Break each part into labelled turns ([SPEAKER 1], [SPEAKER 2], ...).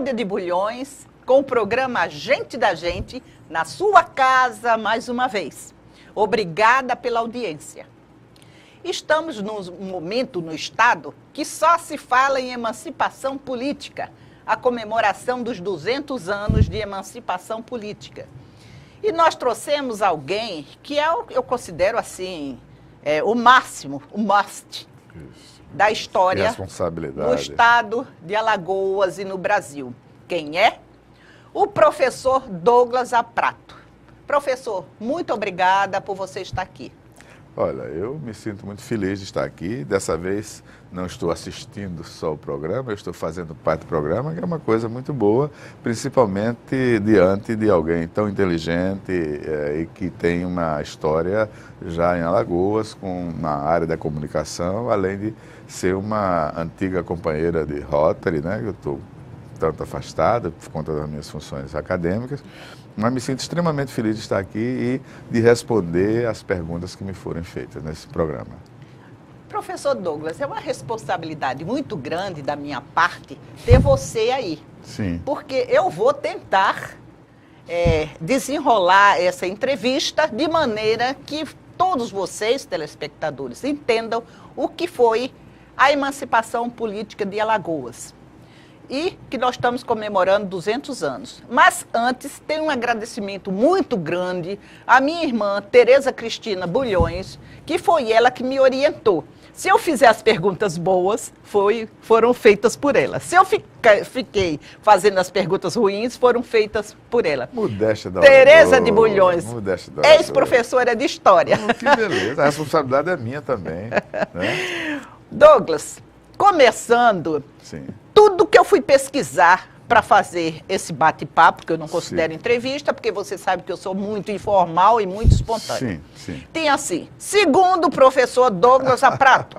[SPEAKER 1] Cláudia de Bulhões, com o programa Gente da Gente, na sua casa mais uma vez. Obrigada pela audiência. Estamos num momento no Estado que só se fala em emancipação política, a comemoração dos 200 anos de emancipação política. E nós trouxemos alguém que eu considero assim, o máximo, o must da história no estado de Alagoas e no Brasil. Quem é? O professor Douglas Aprato. Professor, muito obrigada por você estar aqui.
[SPEAKER 2] Olha, eu me sinto muito feliz de estar aqui. Dessa vez não estou assistindo só o programa, eu estou fazendo parte do programa, que é uma coisa muito boa, principalmente diante de alguém tão inteligente e que tem uma história já em Alagoas, na área da comunicação, além de ser uma antiga companheira de Rotary, né? Eu estou tanto afastada por conta das minhas funções acadêmicas, mas me sinto extremamente feliz de estar aqui e de responder as perguntas que me foram feitas nesse programa.
[SPEAKER 1] Professor Douglas, é uma responsabilidade muito grande da minha parte ter você aí.
[SPEAKER 2] Sim.
[SPEAKER 1] Porque eu vou tentar desenrolar essa entrevista de maneira que todos vocês, telespectadores, entendam o que foi a emancipação política de Alagoas. E que nós estamos comemorando 200 anos. Mas antes, tem um agradecimento muito grande à minha irmã, Tereza Cristina Bulhões, que foi ela que me orientou. Se eu fizer as perguntas boas, foram feitas por ela. Se eu fiquei fazendo as perguntas ruins, foram feitas por ela.
[SPEAKER 2] Modéstia da
[SPEAKER 1] Tereza de Bulhões, ex-professora de História.
[SPEAKER 2] Que beleza, a responsabilidade é minha também. Né?
[SPEAKER 1] Douglas, começando...
[SPEAKER 2] Sim.
[SPEAKER 1] Tudo que eu fui pesquisar para fazer esse bate-papo, que eu não considero entrevista, porque você sabe que eu sou muito informal e muito espontâneo.
[SPEAKER 2] Sim.
[SPEAKER 1] Tem assim, segundo o professor Douglas Aprato,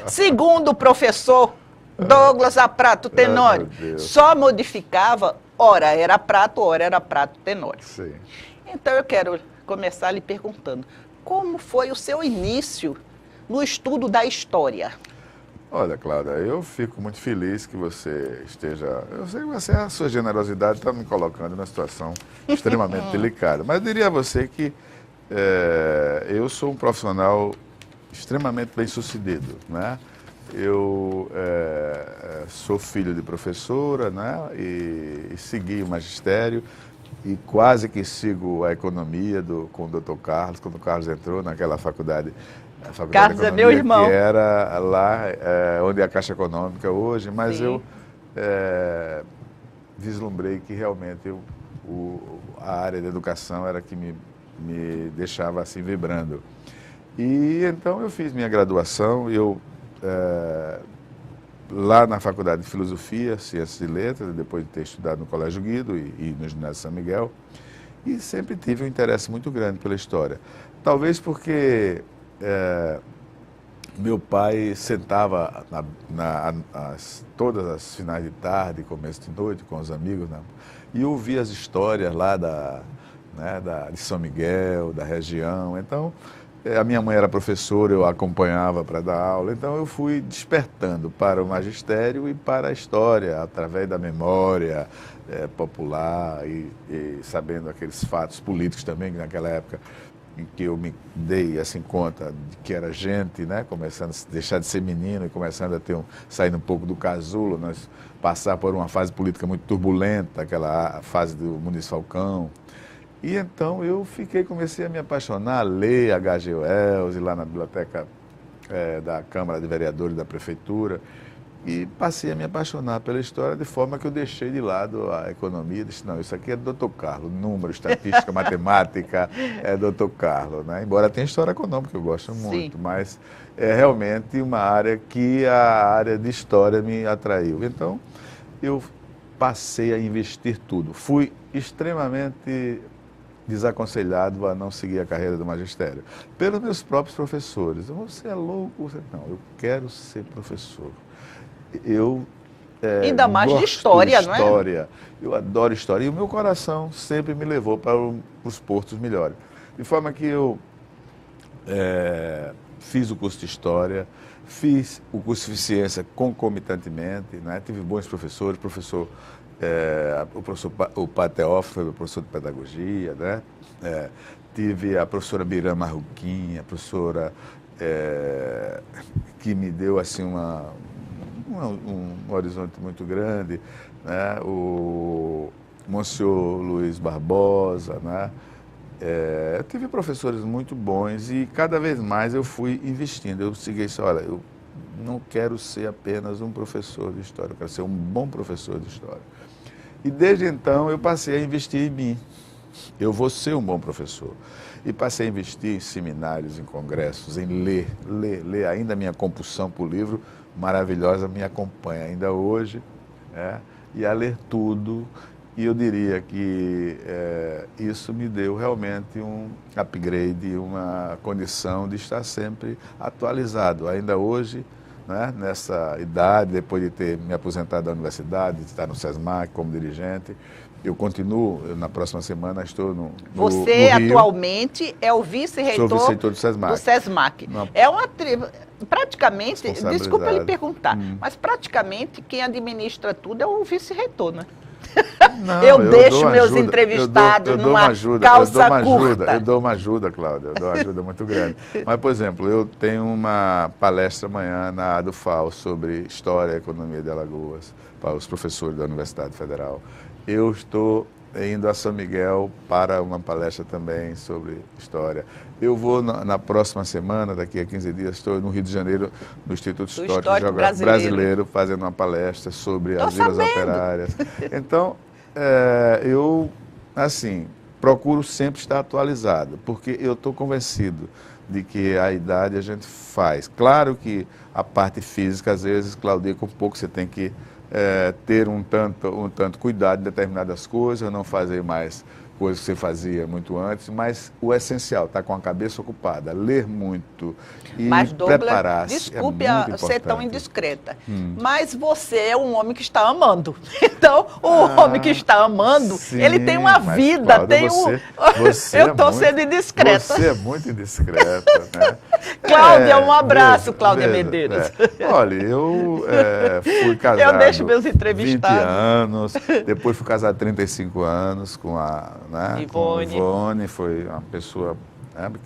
[SPEAKER 1] segundo o professor Douglas Aprato Tenório, só modificava, ora era Prato Tenório.
[SPEAKER 2] Sim.
[SPEAKER 1] Então eu quero começar lhe perguntando, como foi o seu início no estudo da história?
[SPEAKER 2] Olha, Cláudia, eu fico muito feliz que você esteja... Eu sei que a sua generosidade está me colocando numa situação extremamente delicada. Mas eu diria a você que eu sou um profissional extremamente bem-sucedido, né? Eu sou filho de professora, né? E segui o magistério e quase que sigo a economia com o Dr. Carlos, quando o Carlos entrou naquela faculdade...
[SPEAKER 1] Carlos é meu irmão.
[SPEAKER 2] Que era lá onde é a Caixa Econômica hoje, mas
[SPEAKER 1] Sim.
[SPEAKER 2] Eu vislumbrei que realmente a área da educação era que me deixava assim vibrando. E então eu fiz minha graduação, lá na Faculdade de Filosofia, Ciências e Letras, depois de ter estudado no Colégio Guido e no Ginásio São Miguel, e sempre tive um interesse muito grande pela história. Talvez porque... meu pai sentava todas as finais de tarde, começo de noite, com os amigos, né? E ouvia as histórias lá de São Miguel, da região. Então, a minha mãe era professora, eu a acompanhava para dar aula. Então, eu fui despertando para o magistério e para a história, através da memória popular e sabendo aqueles fatos políticos também, que naquela época... em que eu me dei assim conta de que era gente, né? Começando a deixar de ser menino e começando a saindo um pouco do casulo, nós passar por uma fase política muito turbulenta, aquela fase do Muniz Falcão. E então eu comecei a me apaixonar, a ler H.G. Wells, ir lá na biblioteca da Câmara de Vereadores da Prefeitura, e passei a me apaixonar pela história, de forma que eu deixei de lado a economia, disse, não, isso aqui é do Dr. Carlos, número, estatística, matemática, é Dr. Carlos, né? Embora tenha história econômica, eu gosto muito,
[SPEAKER 1] Sim.
[SPEAKER 2] Mas é realmente uma área que a área de história me atraiu. Então, eu passei a investir tudo. Fui extremamente desaconselhado a não seguir a carreira do magistério, pelos meus próprios professores. Você é louco? Não, eu quero ser professor. Eu
[SPEAKER 1] ainda mais de história, não é?
[SPEAKER 2] Eu adoro história. E o meu coração sempre me levou para os portos melhores. De forma que eu fiz o curso de História, fiz o curso de Ciência concomitantemente, né? Tive bons professores, professor o Padre Teófilo foi meu professor de pedagogia, né? Tive a professora Biram Marroquim, a professora que me deu assim um horizonte muito grande, né? O Monsenhor Luiz Barbosa, né? Eu tive professores muito bons e cada vez mais eu fui investindo. Eu segui isso, olha, eu não quero ser apenas um professor de história, eu quero ser um bom professor de história. E desde então eu passei a investir em mim. Eu vou ser um bom professor. E passei a investir em seminários, em congressos, em ler. Ainda a minha compulsão por livro maravilhosa me acompanha ainda hoje, e a ler tudo. E eu diria que isso me deu realmente um upgrade, uma condição de estar sempre atualizado. Ainda hoje, né, nessa idade, depois de ter me aposentado da universidade, de estar no SESMAC como dirigente, eu continuo, na próxima semana estou no
[SPEAKER 1] Você
[SPEAKER 2] Rio,
[SPEAKER 1] atualmente é o vice-reitor
[SPEAKER 2] do SESMAC.
[SPEAKER 1] Do SESMAC. É uma praticamente, desculpa lhe perguntar, mas praticamente quem administra tudo é o vice-reitor, né?
[SPEAKER 2] Não,
[SPEAKER 1] eu deixo meus entrevistados numa calça curta.
[SPEAKER 2] Eu dou uma ajuda, Cláudia, eu dou uma ajuda muito grande. Mas, por exemplo, eu tenho uma palestra amanhã na ADUFAL sobre História e Economia de Alagoas, para os professores da Universidade Federal. Eu estou indo a São Miguel para uma palestra também sobre História. Eu vou na próxima semana, daqui a 15 dias, estou no Rio de Janeiro, no Instituto Histórico e Geográfico Brasileiro, fazendo uma palestra sobre as vilas operárias. Então, eu, assim, procuro sempre estar atualizado, porque eu estou convencido de que a idade a gente faz. Claro que a parte física, às vezes, Claudia, com pouco você tem que ter um tanto cuidado em determinadas coisas, não fazer mais coisas que você fazia muito antes, mas o essencial, estar com a cabeça ocupada, ler muito e preparar-se.
[SPEAKER 1] Desculpe ser tão indiscreta, mas você é um homem que está amando. Então, o homem que está amando, sim, ele tem uma vida, Cláudia, eu estou sendo indiscreta.
[SPEAKER 2] Você é muito indiscreta, né?
[SPEAKER 1] Cláudia, um abraço, Cláudia Medeiros.
[SPEAKER 2] Olha, eu fui casado
[SPEAKER 1] eu deixo meus entrevistados.
[SPEAKER 2] 20 anos, depois fui casado 35 anos com a Ivone, foi uma pessoa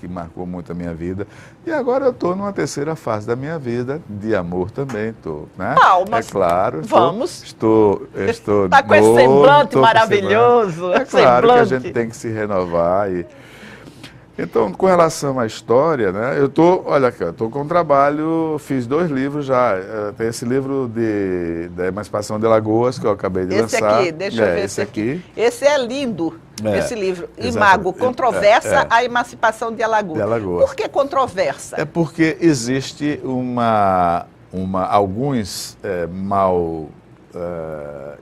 [SPEAKER 2] que marcou muito a minha vida. E agora eu estou numa terceira fase da minha vida, de amor também, estou, né?
[SPEAKER 1] Palmas.
[SPEAKER 2] É claro.
[SPEAKER 1] Vamos.
[SPEAKER 2] Estou
[SPEAKER 1] está com esse semblante maravilhoso.
[SPEAKER 2] É claro que a gente tem que se renovar. Então, com relação à história, né, eu estou com um trabalho, fiz 2 livros já. Tem esse livro da Emancipação de Alagoas, que eu acabei de lançar.
[SPEAKER 1] Esse aqui, deixa eu ver esse aqui. Esse é lindo, esse livro. Imago, Controversa a Emancipação de Alagoas. Por que controversa?
[SPEAKER 2] É porque existe alguns mal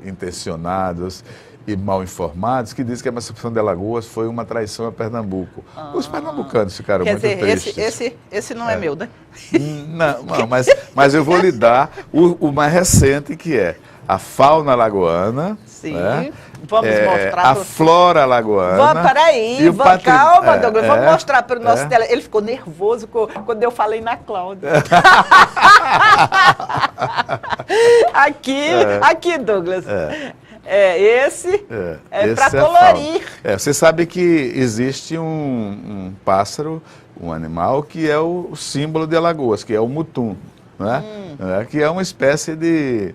[SPEAKER 2] intencionados e mal informados que dizem que a emancipação de Alagoas foi uma traição a Pernambuco. Os pernambucanos ficaram muito tristes.
[SPEAKER 1] Esse não é meu, né?
[SPEAKER 2] Não, mas eu vou lhe dar o mais recente, que é a fauna alagoana.
[SPEAKER 1] Sim, vamos mostrar.
[SPEAKER 2] A flora alagoana.
[SPEAKER 1] Peraí, calma, Douglas, vamos mostrar para o nosso tele. Ele ficou nervoso quando eu falei na Cláudia. Aqui, Douglas. Esse é para colorir.
[SPEAKER 2] Você sabe que existe um pássaro, um animal, que é o símbolo de Alagoas, que é o mutum, né? Que é uma espécie de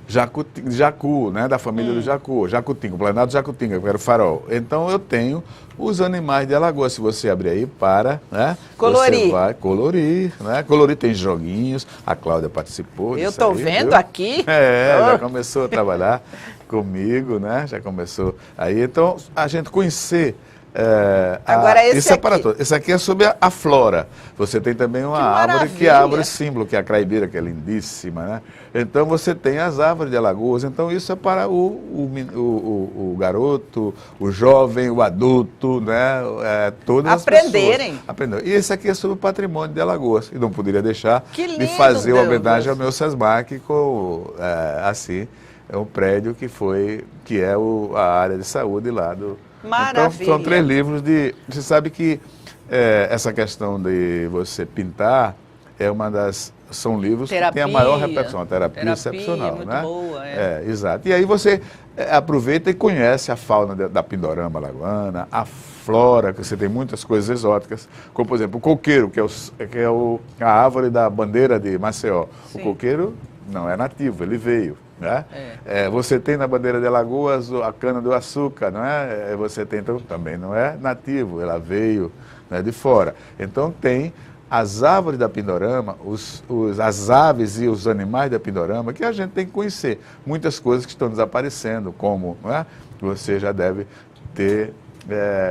[SPEAKER 2] jacu, né? Da família do jacu, jacutinga, o planado jacutinga, que era o farol. Então eu tenho os animais de Alagoas. Se você abrir aí né?
[SPEAKER 1] Colorir.
[SPEAKER 2] Você vai colorir, né? Colorir tem joguinhos, a Cláudia participou disso.
[SPEAKER 1] Eu estou vendo aqui.
[SPEAKER 2] Já começou a trabalhar comigo, né? Já começou aí. Então, a gente conhecer...
[SPEAKER 1] Agora esse aqui.
[SPEAKER 2] Para todos. Esse aqui é sobre a flora. Você tem também uma árvore que é a árvore símbolo, que é a craibeira, que é lindíssima, né? Então você tem as árvores de Alagoas. Então isso é para o garoto, o jovem, o adulto, né? Todas as pessoas aprenderem. E esse aqui é sobre o patrimônio de Alagoas. E não poderia deixar de fazer uma homenagem ao meu SESMAC com um prédio que é a área de saúde lá do...
[SPEAKER 1] Maravilha.
[SPEAKER 2] Então, são 3 livros Você sabe que essa questão de você pintar são livros que têm a maior repercussão, a terapia excepcional,
[SPEAKER 1] muito
[SPEAKER 2] né?
[SPEAKER 1] boa,
[SPEAKER 2] exato. E aí você aproveita e conhece a fauna da Pindorama alagoana, a flora, que você tem muitas coisas exóticas, como por exemplo o coqueiro, que é a árvore da bandeira de Maceió. Sim. O coqueiro não é nativo, ele veio. Né? Você tem na bandeira de Alagoas a cana-do-açúcar, não é? Você tem, então, também não é nativo, ela veio, né, de fora. Então tem as árvores da Pindorama, as aves e os animais da Pindorama, que a gente tem que conhecer. Muitas coisas que estão desaparecendo, como, não é? Você já deve ter...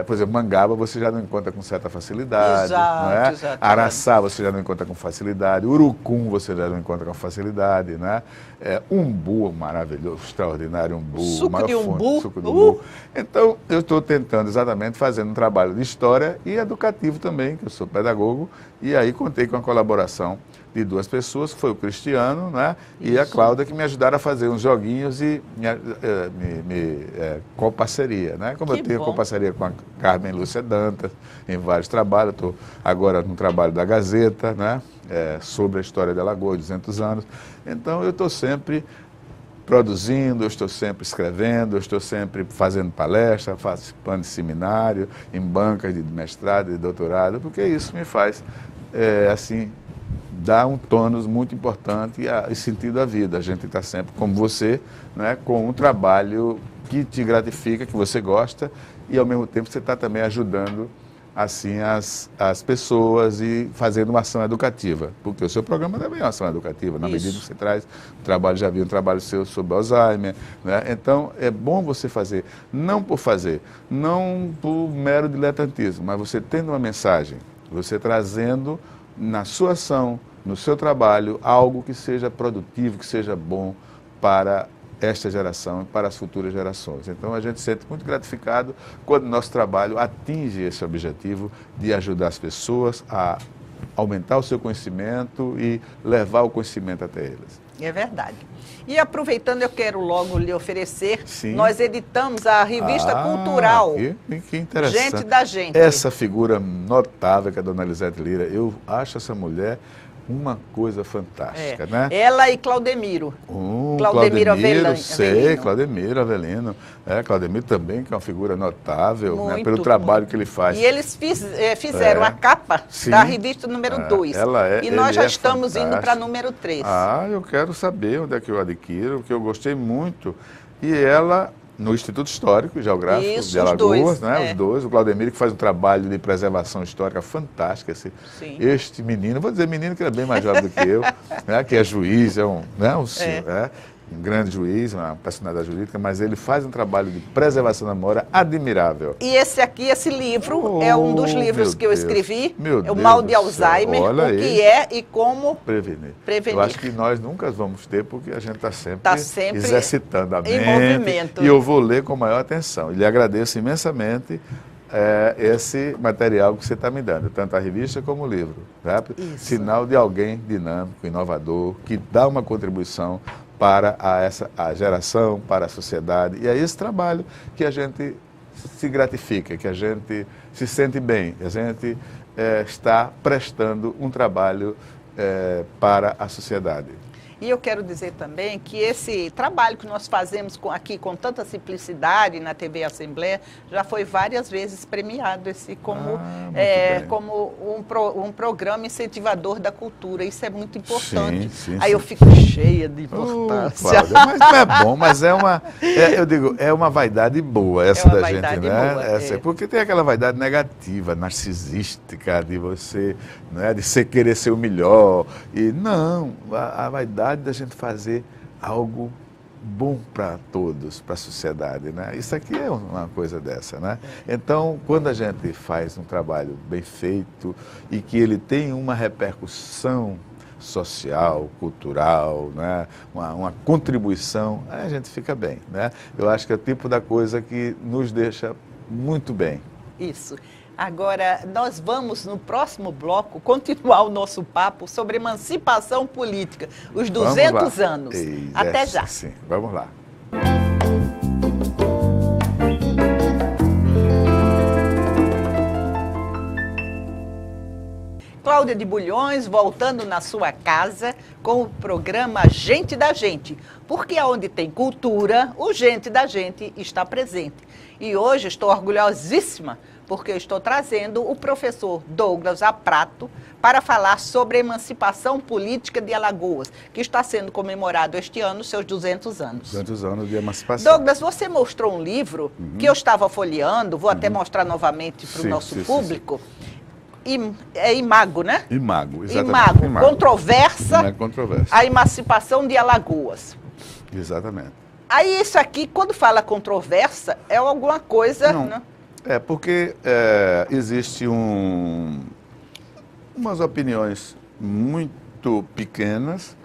[SPEAKER 2] por exemplo, mangaba você já não encontra com certa facilidade.
[SPEAKER 1] Exato,
[SPEAKER 2] não é?
[SPEAKER 1] Exato.
[SPEAKER 2] Araçá você já não encontra com facilidade. Urucum você já não encontra com facilidade. Né? Umbu, maravilhoso, extraordinário umbu.
[SPEAKER 1] Suco de umbu.
[SPEAKER 2] Suco de umbu. Então, eu estou tentando exatamente fazendo um trabalho de história e educativo também, que eu sou pedagogo, e aí contei com a colaboração de duas pessoas, que foi o Cristiano, né? E a Cláudia, que me ajudaram a fazer uns joguinhos e com parceria, né? Como eu tenho parceria com a Carmen Lúcia Dantas em vários trabalhos, estou agora no trabalho da Gazeta, né? Sobre a história de Alagoas, 200 anos. Então, eu estou sempre produzindo, eu estou sempre escrevendo, eu estou sempre fazendo palestra, participando de seminário, em bancas de mestrado e de doutorado, porque isso me faz, assim, dá um tônus muito importante e sentido à vida. A gente está sempre, como você, né, com um trabalho que te gratifica, que você gosta, e ao mesmo tempo você está também ajudando assim as pessoas e fazendo uma ação educativa, porque o seu programa também é uma ação educativa, na medida que você traz um trabalho, já vi um trabalho seu sobre Alzheimer, né? Então é bom você fazer, não por fazer, não por mero diletantismo, mas você tendo uma mensagem, você trazendo na sua ação, no seu trabalho, algo que seja produtivo, que seja bom para esta geração e para as futuras gerações. Então, a gente se sente muito gratificado quando nosso trabalho atinge esse objetivo de ajudar as pessoas a aumentar o seu conhecimento e levar o conhecimento até eles.
[SPEAKER 1] É verdade. E aproveitando, eu quero logo lhe oferecer,
[SPEAKER 2] Sim.
[SPEAKER 1] Nós editamos a revista cultural
[SPEAKER 2] que interessante.
[SPEAKER 1] Gente da Gente.
[SPEAKER 2] Essa figura notável que é a dona Elisete Lira, eu acho essa mulher uma coisa fantástica, né?
[SPEAKER 1] Ela e Claudemiro.
[SPEAKER 2] Claudemiro Avelino. Sei, Claudemiro Avelino. Claudemiro também, que é uma figura notável, muito, né, pelo trabalho que ele faz.
[SPEAKER 1] E eles fizeram a capa da revista número 2. E nós já estamos indo para número 3.
[SPEAKER 2] Eu quero saber onde é que eu adquiro, porque eu gostei muito. E ela... no Instituto Histórico e Geográfico de Alagoas, né? Os dois. O Claudemiro, que faz um trabalho de preservação histórica fantástico. Este menino, vou dizer menino que ele é bem mais jovem do que eu, né? Que é juiz, um grande juiz, uma personalidade jurídica, mas ele faz um trabalho de preservação da memória admirável.
[SPEAKER 1] E esse livro é um dos livros que eu escrevi, o Mal de Alzheimer, o que é e como prevenir. Eu
[SPEAKER 2] acho que nós nunca vamos ter, porque a gente está sempre exercitando a mente. Em movimento. E eu vou ler com maior atenção. E lhe agradeço imensamente esse material que você está me dando, tanto a revista como o livro. Tá? Sinal de alguém dinâmico, inovador, que dá uma contribuição para a geração, para a sociedade. E é esse trabalho que a gente se gratifica, que a gente se sente bem, que a gente está prestando um trabalho para a sociedade.
[SPEAKER 1] E eu quero dizer também que esse trabalho que nós fazemos aqui com tanta simplicidade na TV Assembleia já foi várias vezes premiado como um programa incentivador da cultura. Isso é muito importante.
[SPEAKER 2] Sim,
[SPEAKER 1] Aí eu fico cheia de importância.
[SPEAKER 2] Mas não é bom, mas eu digo, é uma vaidade boa essa da gente, né? Porque tem aquela vaidade negativa, narcisística, de você, né, de querer ser o melhor. E não, a vaidade da gente fazer algo bom para todos, para a sociedade, né? Isso aqui é uma coisa dessa, né? Então, quando a gente faz um trabalho bem feito e que ele tem uma repercussão social, cultural, né? uma contribuição, aí a gente fica bem, né? Eu acho que é o tipo da coisa que nos deixa muito bem.
[SPEAKER 1] Isso. Agora, nós vamos, no próximo bloco, continuar o nosso papo sobre emancipação política, os 200 anos. Até já.
[SPEAKER 2] Sim, vamos lá.
[SPEAKER 1] Cláudia de Bulhões, voltando na sua casa com o programa Gente da Gente, porque onde tem cultura, o Gente da Gente está presente. E hoje estou orgulhosíssima, porque eu estou trazendo o professor Douglas Aprato para falar sobre a emancipação política de Alagoas, que está sendo comemorado este ano, seus 200 anos.
[SPEAKER 2] 200 anos de emancipação.
[SPEAKER 1] Douglas, você mostrou um livro que eu estava folheando, vou até mostrar novamente para o nosso público. É Imago, né?
[SPEAKER 2] Imago, exatamente.
[SPEAKER 1] Imago. Controversa,
[SPEAKER 2] Controversa.
[SPEAKER 1] A emancipação de Alagoas.
[SPEAKER 2] Exatamente.
[SPEAKER 1] Aí isso aqui, quando fala controversa, é alguma coisa...
[SPEAKER 2] Não,
[SPEAKER 1] né?
[SPEAKER 2] é porque existe umas opiniões muito pequenas,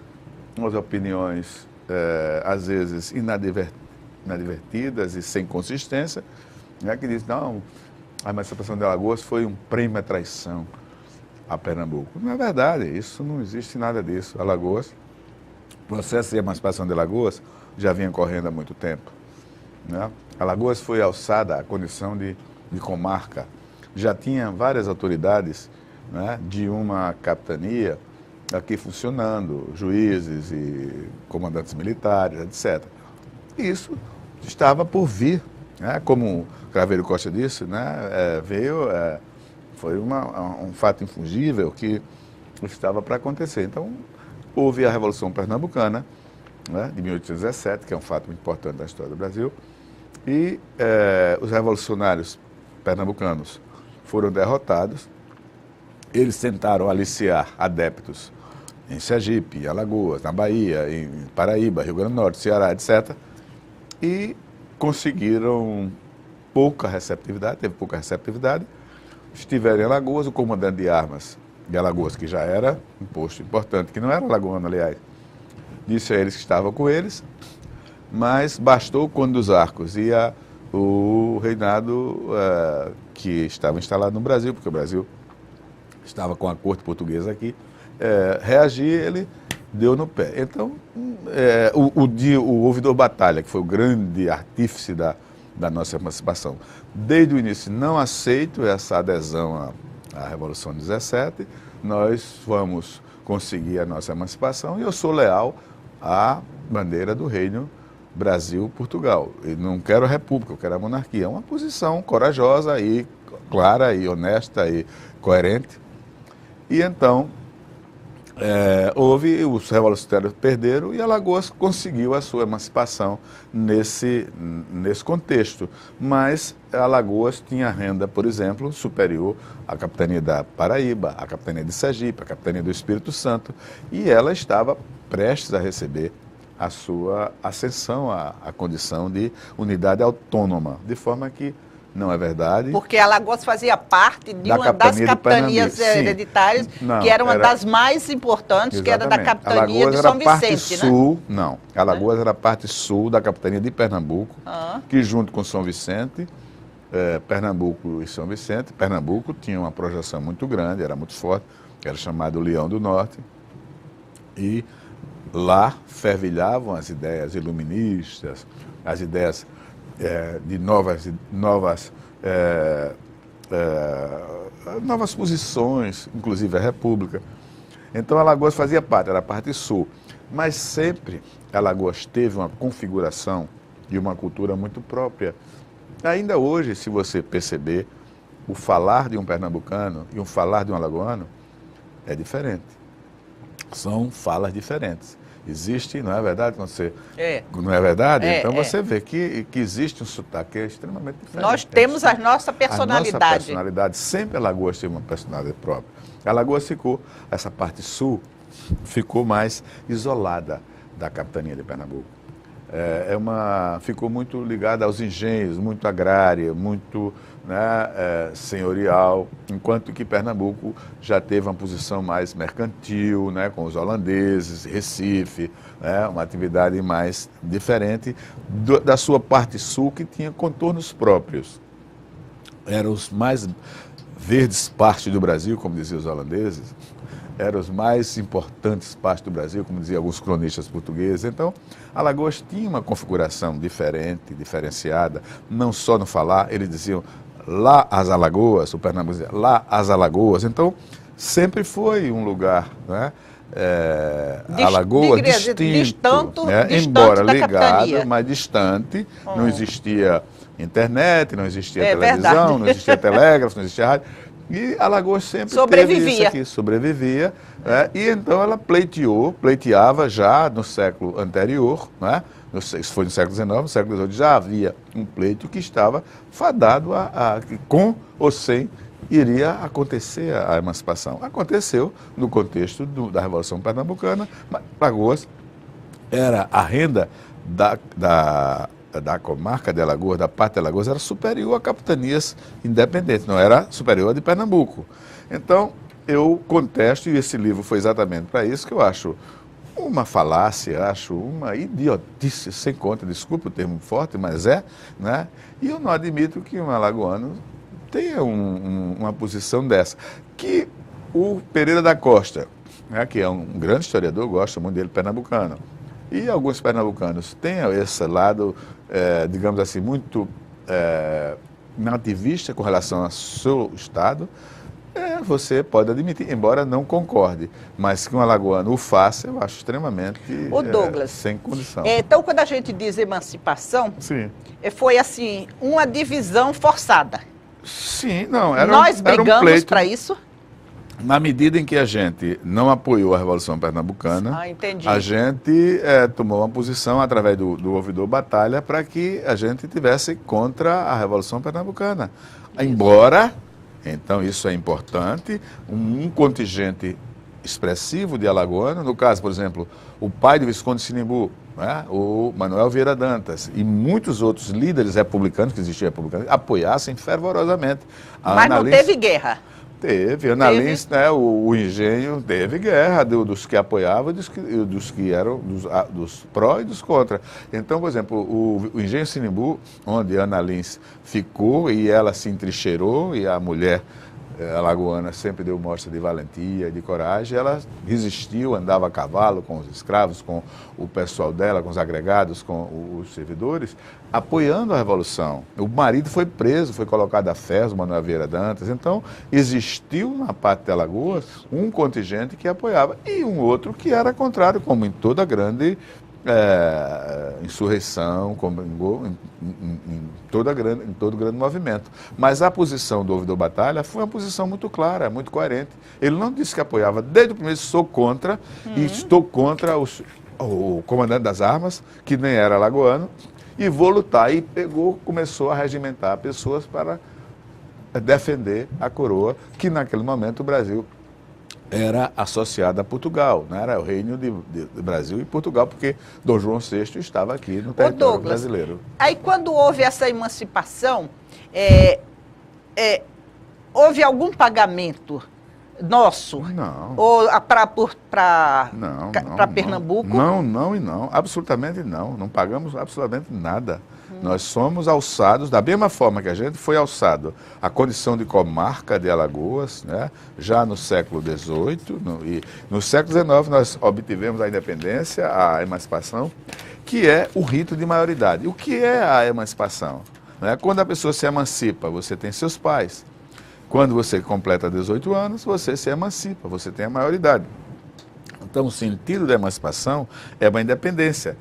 [SPEAKER 2] umas opiniões, às vezes, inadvertidas e sem consistência, né, que dizem, não, a emancipação de Alagoas foi um prêmio à traição a Pernambuco. Não é verdade, isso não existe nada disso. Alagoas, o processo de emancipação de Alagoas já vinha correndo há muito tempo, né? Alagoas foi alçada à condição de comarca. Já tinha várias autoridades, né, de uma capitania aqui funcionando, juízes e comandantes militares, etc. E isso estava por vir, né? Como o Craveiro Costa disse, né, foi um fato infungível que estava para acontecer. Então, houve a Revolução Pernambucana, né, de 1817, que é um fato muito importante da história do Brasil, e os revolucionários pernambucanos foram derrotados. Eles tentaram aliciar adeptos em Sergipe, em Alagoas, na Bahia, em Paraíba, Rio Grande do Norte, Ceará, etc. E conseguiram teve pouca receptividade. Estiveram em Alagoas, o comandante de armas de Alagoas, que já era um posto importante, que não era alagoano, aliás, disse a eles que estava com eles, mas bastou o Conde dos Arcos e o reinado que estava instalado no Brasil, porque o Brasil estava com a corte portuguesa aqui, reagir, ele deu no pé. Então, o ouvidor Batalha, que foi o grande artífice da nossa emancipação, desde o início não aceito essa adesão à Revolução de 17, nós vamos conseguir a nossa emancipação e eu sou leal à bandeira do Reino Brasil-Portugal. Eu não quero a república, eu quero a monarquia. É uma posição corajosa e clara e honesta e coerente. E então, os revolucionários perderam e Alagoas conseguiu a sua emancipação nesse contexto. Mas Alagoas tinha renda, por exemplo, superior à capitania da Paraíba, à capitania de Sergipe, à capitania do Espírito Santo, e ela estava prestes a receber a sua ascensão à condição de unidade autônoma, de forma que não é verdade.
[SPEAKER 1] Porque Alagoas fazia parte de uma das capitanias hereditárias, que era uma das mais importantes, que era da capitania de São Vicente,
[SPEAKER 2] sul, né? Não, Alagoas era a parte sul da capitania de Pernambuco, que junto com São Vicente, Pernambuco e São Vicente, Pernambuco tinha uma projeção muito grande, era muito forte, que era chamado Leão do Norte, e lá fervilhavam as ideias iluministas, as ideias de novas posições, inclusive a República. Então, Alagoas fazia parte, era a parte sul. Mas sempre Alagoas teve uma configuração e uma cultura muito própria. Ainda hoje, se você perceber, o falar de um pernambucano e o falar de um alagoano é diferente. São falas diferentes. Existe, não é verdade? Não é verdade? Então você vê que existe um sotaque extremamente diferente.
[SPEAKER 1] Nós temos a nossa personalidade.
[SPEAKER 2] A nossa personalidade. Sempre Alagoas teve uma personalidade própria. Alagoas essa parte sul, ficou mais isolada da capitania de Pernambuco. Ficou muito ligada aos engenhos, muito agrária, muito, né, senhorial, enquanto que Pernambuco já teve uma posição mais mercantil, né, com os holandeses, Recife, né, uma atividade mais diferente da sua parte sul, que tinha contornos próprios. Eram os mais verdes partes do Brasil, como diziam os holandeses, eram os mais importantes partes do Brasil, como diziam alguns cronistas portugueses. Então, Alagoas tinha uma configuração diferente, diferenciada, não só no falar, eles diziam lá as Alagoas, o Pernambuco dizia lá as Alagoas. Então, sempre foi um lugar, né? Alagoas distinto, né? Embora ligado, capitania, mas distante, não existia internet, não existia televisão, verdade. Não existia telégrafo, não existia rádio. E Alagoas sempre teve isso aqui, sobrevivia. Né? E então ela pleiteava já no século anterior, né? Isso foi no século XIX, no século XVIII já havia um pleito que estava fadado que com ou sem iria acontecer a emancipação. Aconteceu no contexto da Revolução Pernambucana, mas Alagoas era a renda da comarca de Alagoas, da parte de Alagoas, era superior a capitanias independentes, não era superior a de Pernambuco. Então, eu contesto, e esse livro foi exatamente para isso, que eu acho uma falácia, acho uma idiotice sem conta, desculpe o termo forte, mas né? E eu não admito que um alagoano tenha uma posição dessa. Que o Pereira da Costa, né, que é um grande historiador, gosta muito dele, pernambucano, e alguns pernambucanos têm esse lado, digamos assim, muito nativista com relação ao seu estado, você pode admitir, embora não concorde, mas que um alagoano o faça, eu acho extremamente
[SPEAKER 1] Douglas,
[SPEAKER 2] sem condição.
[SPEAKER 1] Então, quando a gente diz emancipação,
[SPEAKER 2] sim,
[SPEAKER 1] foi assim, uma divisão forçada.
[SPEAKER 2] Sim, não,
[SPEAKER 1] Nós brigamos para isso?
[SPEAKER 2] Na medida em que a gente não apoiou a Revolução Pernambucana, a gente tomou uma posição através do ouvidor Batalha para que a gente tivesse contra a Revolução Pernambucana. Isso. Embora, então isso é importante, um contingente expressivo de alagoano, no caso, por exemplo, o pai do Visconde Sinimbu, né, o Manuel Vieira Dantas, e muitos outros líderes republicanos, que existiam republicanos, apoiassem fervorosamente.
[SPEAKER 1] Mas não teve guerra?
[SPEAKER 2] Teve, Ana Lins, né, o Engenho teve guerra dos que apoiavam e dos que eram dos pró e dos contra. Então, por exemplo, o Engenho Sinimbu, onde Ana Lins ficou e ela se entrincheirou, e a mulher alagoana sempre deu mostra de valentia, de coragem, ela resistiu, andava a cavalo com os escravos, com o pessoal dela, com os agregados, com os servidores, apoiando a Revolução. O marido foi preso, foi colocado a ferro, Manuel Vieira Dantas. Então, existiu na parte de Alagoas um contingente que apoiava e um outro que era contrário, como em toda grande insurreição, como em todo grande movimento. Mas a posição do ouvidor Batalha foi uma posição muito clara, muito coerente. Ele não disse que apoiava, desde o primeiro, sou contra, e estou contra o comandante das armas, que nem era alagoano, e vou lutar. E começou a regimentar pessoas para defender a coroa, que naquele momento o Brasil era associada a Portugal, né? Era o reino de Brasil e Portugal, porque Dom João VI estava aqui no território
[SPEAKER 1] Douglas,
[SPEAKER 2] brasileiro.
[SPEAKER 1] Aí quando houve essa emancipação, houve algum pagamento nosso?
[SPEAKER 2] Não.
[SPEAKER 1] Ou para Pernambuco?
[SPEAKER 2] Não, absolutamente não. Não pagamos absolutamente nada. Nós somos alçados, da mesma forma que a gente foi alçado à condição de comarca de Alagoas, né, já no século XVIII, e no século XIX nós obtivemos a independência, a emancipação, que é o rito de maioridade. O que é a emancipação? Né? Quando a pessoa se emancipa, você tem seus pais. Quando você completa 18 anos, você se emancipa, você tem a maioridade. Então, o sentido da emancipação é uma independência.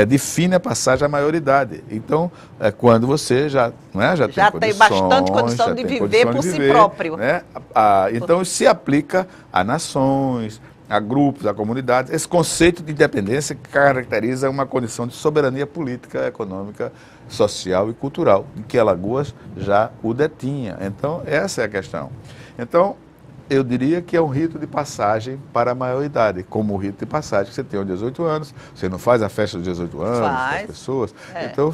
[SPEAKER 2] Define a passagem à maioridade. Então, quando você já tem
[SPEAKER 1] bastante condição de viver por si próprio.
[SPEAKER 2] Né? Então, se aplica a nações, a grupos, a comunidades. Esse conceito de independência caracteriza uma condição de soberania política, econômica, social e cultural, em que Alagoas já o detinha. Então, essa é a questão. Então, eu diria que é um rito de passagem para a maioridade, como o rito de passagem que você tem aos 18 anos, você não faz a festa dos 18 anos das pessoas. Então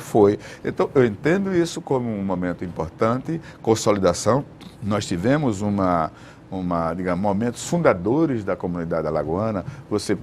[SPEAKER 2] Então eu entendo isso como um momento importante, consolidação. Nós tivemos digamos, momentos fundadores da comunidade alagoana. Você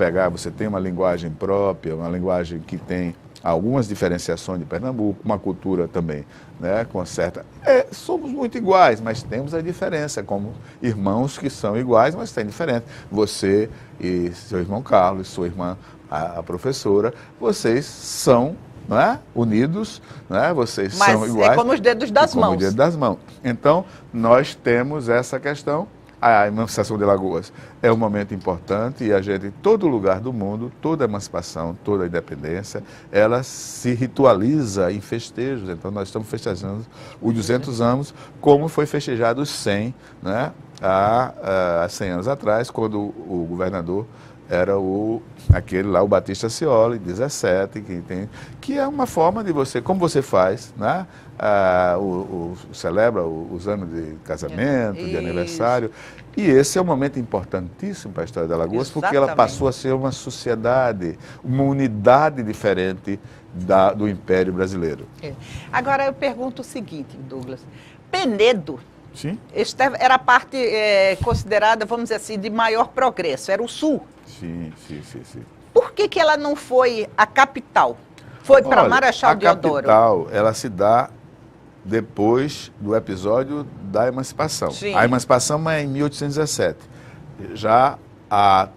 [SPEAKER 2] tem uma linguagem própria, uma linguagem que tem algumas diferenciações de Pernambuco, uma cultura também, né, com certa... somos muito iguais, mas temos a diferença, como irmãos que são iguais, mas têm diferença. Você e seu irmão Carlos, sua irmã, a professora, vocês são, né, unidos, né, vocês são iguais.
[SPEAKER 1] Mas é como os dedos das mãos.
[SPEAKER 2] Como os dedos das mãos. Então, nós temos essa questão a emancipação de Alagoas é um momento importante e a gente, em todo lugar do mundo, toda a emancipação, toda a independência, ela se ritualiza em festejos. Então, nós estamos festejando os 200 anos, como foi festejado os 100, né, há 100 anos atrás, quando o governador era aquele lá, o Batista Cioli, 17, que é uma forma de você, como você faz, né? Celebra os anos de casamento, de aniversário. E esse é um momento importantíssimo para a história de Alagoas, porque ela passou a ser uma sociedade, uma unidade diferente do Império Brasileiro.
[SPEAKER 1] Agora eu pergunto o seguinte, Douglas. Penedo,
[SPEAKER 2] sim,
[SPEAKER 1] era a parte considerada, vamos dizer assim, de maior progresso, era o sul.
[SPEAKER 2] Sim.
[SPEAKER 1] Por que ela não foi a capital? Foi para Marechal Deodoro?
[SPEAKER 2] A capital, ela se dá depois do episódio da emancipação.
[SPEAKER 1] Sim.
[SPEAKER 2] A emancipação é em 1817. Já a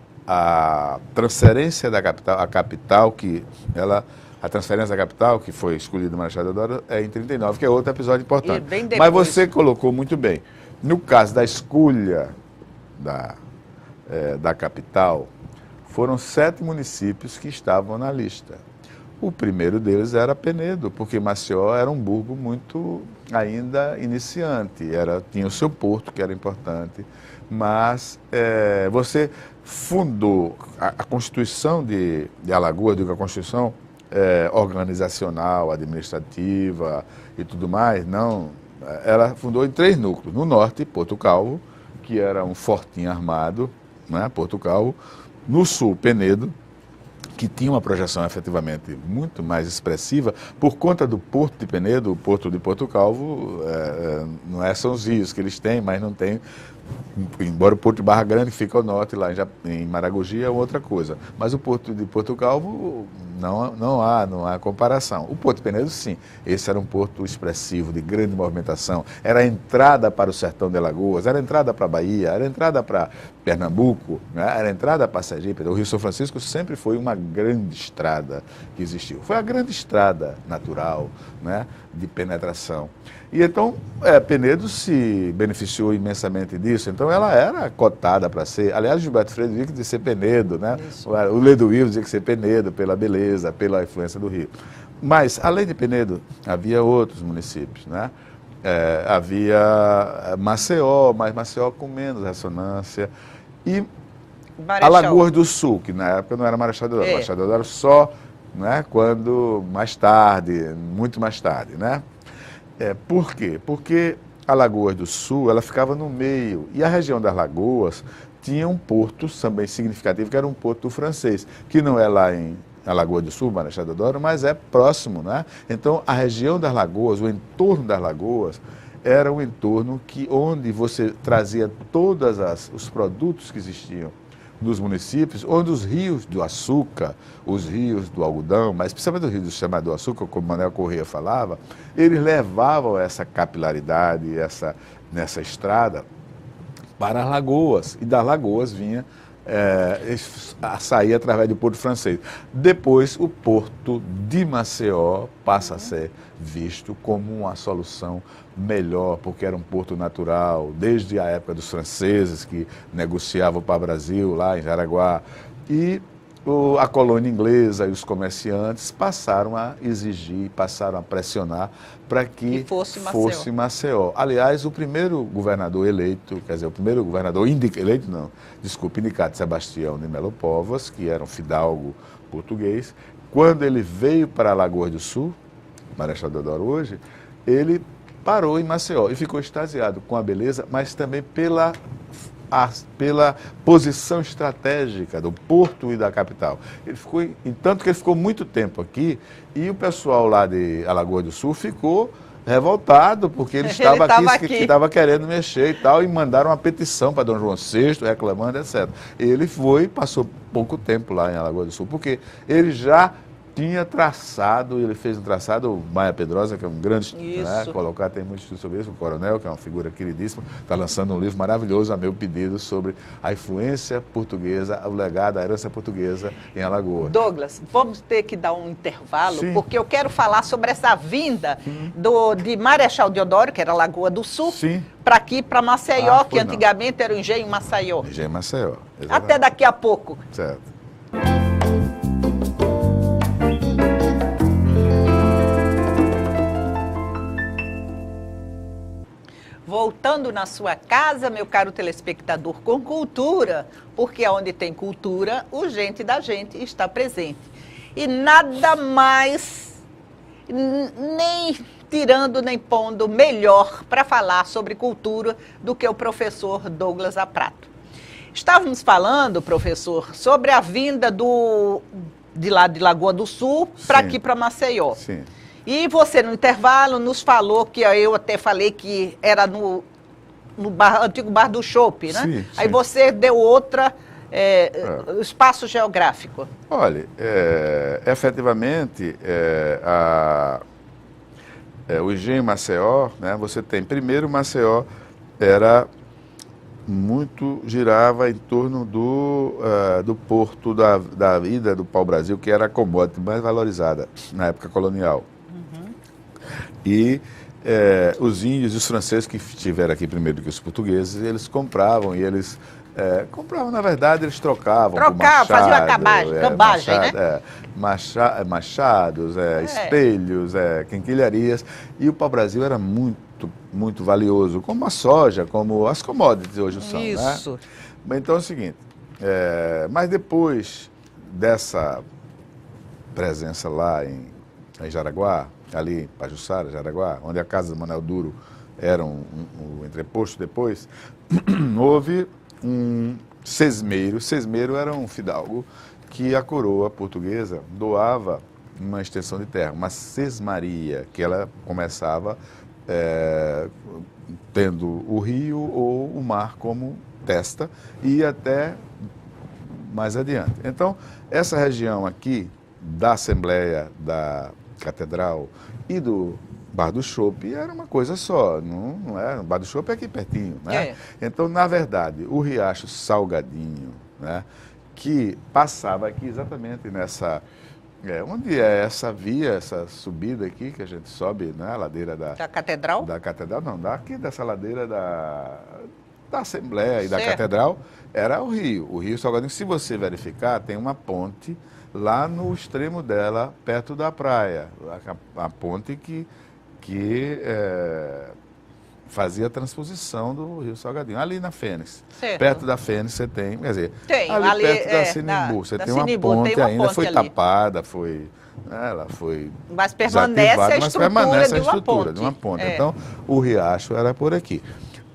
[SPEAKER 2] transferência da capital, a transferência da capital, que foi escolhida Marechal Deodoro, é em 39, que é outro episódio importante. Mas você colocou muito bem. No caso da escolha da capital, foram 7 municípios que estavam na lista. O primeiro deles era Penedo, porque Maceió era um burgo muito ainda iniciante, tinha o seu porto, que era importante, mas você fundou a Constituição de Alagoas, digo, a Constituição organizacional, administrativa e tudo mais, não, ela fundou em 3 núcleos. No norte, Porto Calvo, que era um fortinho armado, né, Porto Calvo. No sul, Penedo, que tinha uma projeção efetivamente muito mais expressiva, por conta do Porto de Penedo, o Porto de Porto Calvo, não são os rios que eles têm, mas não tem, embora o Porto de Barra Grande, que fica ao norte, lá em Maragogi, é outra coisa. Mas o Porto de Porto Calvo, não há comparação. O Porto de Penedo, sim, esse era um porto expressivo, de grande movimentação, era a entrada para o sertão de Alagoas, era a entrada para a Bahia, era a entrada para Pernambuco, né? Era a entrada para Sergipe. O Rio São Francisco sempre foi uma grande estrada que existiu. Foi a grande estrada natural, né, de penetração. E então, Penedo se beneficiou imensamente disso. Então, ela era cotada para ser... Aliás, Gilberto Freire dizia que de ser Penedo, né? Isso. O Ledo Will dizia que ser Penedo, pela beleza, pela influência do Rio. Mas, além de Penedo, havia outros municípios, né? Havia Maceió, mas Maceió com menos ressonância. E Alagoas do Sul, que na época não era Marechal Deodoro. Marechal Deodoro só, né, quando mais tarde, muito mais tarde, né? Por quê? Porque Alagoas do Sul, ela ficava no meio, e a região das Lagoas tinha um porto também significativo, que era um porto francês, que não é lá em Alagoas do Sul, Marechal Deodoro, mas é próximo, né? Então, a região das Lagoas, o entorno das Lagoas, era um entorno onde você trazia todos os produtos que existiam nos municípios, onde os rios do açúcar, os rios do algodão, mas principalmente os rios chamados do açúcar, como Manuel Corrêa falava, eles levavam essa capilaridade, nessa estrada para as lagoas, e das lagoas vinha a sair através do Porto Francês. Depois, o Porto de Maceió passa a ser visto como uma solução melhor, porque era um porto natural, desde a época dos franceses, que negociavam para o Brasil, lá em Jaraguá. E a colônia inglesa e os comerciantes passaram a exigir, passaram a pressionar para que fosse Maceió. Aliás, o primeiro governador eleito, quer dizer, o primeiro governador indicado, Sebastião de Melo Povas, que era um fidalgo português, quando ele veio para Alagoas do Sul, Marechal Deodoro hoje, ele parou em Maceió e ficou extasiado com a beleza, mas também pela posição estratégica do porto e da capital. Tanto que ele ficou muito tempo aqui, e o pessoal lá de Alagoas do Sul ficou revoltado, porque ele estava aqui, que estava querendo mexer e tal, e mandaram uma petição para Dom João VI, reclamando, etc. Ele passou pouco tempo lá em Alagoas do Sul, porque ele já tinha traçado, ele fez um traçado, o Maia Pedrosa, que é um grande, né,
[SPEAKER 1] Isso.
[SPEAKER 2] colocar, tem muito estudo sobre isso, o Coronel, que é uma figura queridíssima, está lançando um livro maravilhoso, a meu pedido, sobre a influência portuguesa, o legado, a herança portuguesa em Alagoas.
[SPEAKER 1] Douglas, vamos ter que dar um intervalo,
[SPEAKER 2] Sim.
[SPEAKER 1] porque eu quero falar sobre essa vinda de Marechal Deodoro, que era Lagoa do Sul,
[SPEAKER 2] Sim.
[SPEAKER 1] para aqui, para Maceió,
[SPEAKER 2] Ah,
[SPEAKER 1] que
[SPEAKER 2] foi não.
[SPEAKER 1] antigamente era o Engenho Maceió.
[SPEAKER 2] Engenho Maceió.
[SPEAKER 1] Até
[SPEAKER 2] Exatamente.
[SPEAKER 1] daqui a pouco.
[SPEAKER 2] Certo.
[SPEAKER 1] Voltando na sua casa, meu caro telespectador, com cultura, porque onde tem cultura, o Gente da Gente está presente. E nada mais, nem tirando nem pondo, melhor para falar sobre cultura do que o professor Douglas Aprato. Estávamos falando, professor, sobre a vinda de lá de Lagoa do Sul para
[SPEAKER 2] Sim.
[SPEAKER 1] aqui para Maceió.
[SPEAKER 2] Sim.
[SPEAKER 1] E você, no intervalo, nos falou que eu até falei que era no antigo Bar do Chopp, né?
[SPEAKER 2] Sim,
[SPEAKER 1] Aí
[SPEAKER 2] sim.
[SPEAKER 1] você deu outra espaço geográfico.
[SPEAKER 2] Olha, efetivamente, o Engenho Maceió, né, você tem, primeiro, Maceió girava em torno do porto da ida do pau-brasil, que era a commodity mais valorizada na época colonial. E os índios e os franceses que estiveram aqui primeiro do que os portugueses, eles compravam, e eles compravam, na verdade, eles trocavam por machado,
[SPEAKER 1] faziam a cambagem,
[SPEAKER 2] machado,
[SPEAKER 1] né?
[SPEAKER 2] machados, espelhos, quinquilharias, e o pau-brasil era muito valioso, como a soja, como as commodities hoje são.
[SPEAKER 1] Isso.
[SPEAKER 2] Né? Então é o seguinte, mas depois dessa presença lá em Jaraguá, ali em Pajuçara, Jaraguá, onde a casa do Manuel Duro era um entreposto depois, houve um sesmeiro. Sesmeiro era um fidalgo que a coroa portuguesa doava uma extensão de terra, uma sesmaria, que ela começava tendo o rio ou o mar como testa e ia até mais adiante. Então, essa região aqui da Assembleia, da Catedral e do Bar do Chopp era uma coisa só, não era? O Bar do Chopp é aqui pertinho, né? Então, na verdade, o Riacho Salgadinho, né, que passava aqui exatamente nessa... onde é essa via, essa subida aqui, que a gente sobe, né, a ladeira da
[SPEAKER 1] Catedral?
[SPEAKER 2] Da Catedral, não, daqui dessa ladeira da Assembleia e da
[SPEAKER 1] Certo.
[SPEAKER 2] Catedral, era o Rio Salgadinho. Se você verificar, tem uma ponte lá no extremo dela, perto da praia, a ponte que fazia a transposição do Rio Salgadinho, ali na Fênix.
[SPEAKER 1] Certo.
[SPEAKER 2] Perto da Fênix você tem, quer dizer,
[SPEAKER 1] Tem,
[SPEAKER 2] ali perto da Sinimbu, você
[SPEAKER 1] da
[SPEAKER 2] tem uma
[SPEAKER 1] Sinimbu,
[SPEAKER 2] ponte
[SPEAKER 1] tem uma
[SPEAKER 2] ainda,
[SPEAKER 1] ponte
[SPEAKER 2] foi
[SPEAKER 1] ali.
[SPEAKER 2] tapada, ela foi
[SPEAKER 1] Mas permanece
[SPEAKER 2] desativada,
[SPEAKER 1] a
[SPEAKER 2] mas
[SPEAKER 1] estrutura
[SPEAKER 2] permanece a
[SPEAKER 1] de uma
[SPEAKER 2] estrutura
[SPEAKER 1] ponte.
[SPEAKER 2] de uma ponte. Então, o riacho era por aqui.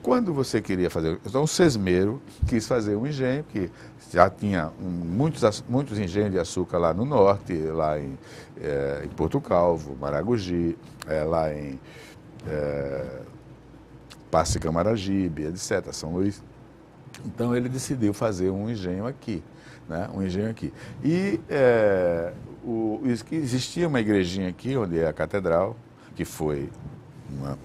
[SPEAKER 2] Quando você queria fazer... Então, o Sesmeiro quis fazer um engenho, que já tinha muitos engenhos de açúcar lá no norte, lá em Porto Calvo, Maragogi, lá em Passe Camaragibe, etc., São Luís. Então, ele decidiu fazer um engenho aqui, né? Um engenho aqui. E existia uma igrejinha aqui, onde é a catedral, que foi uma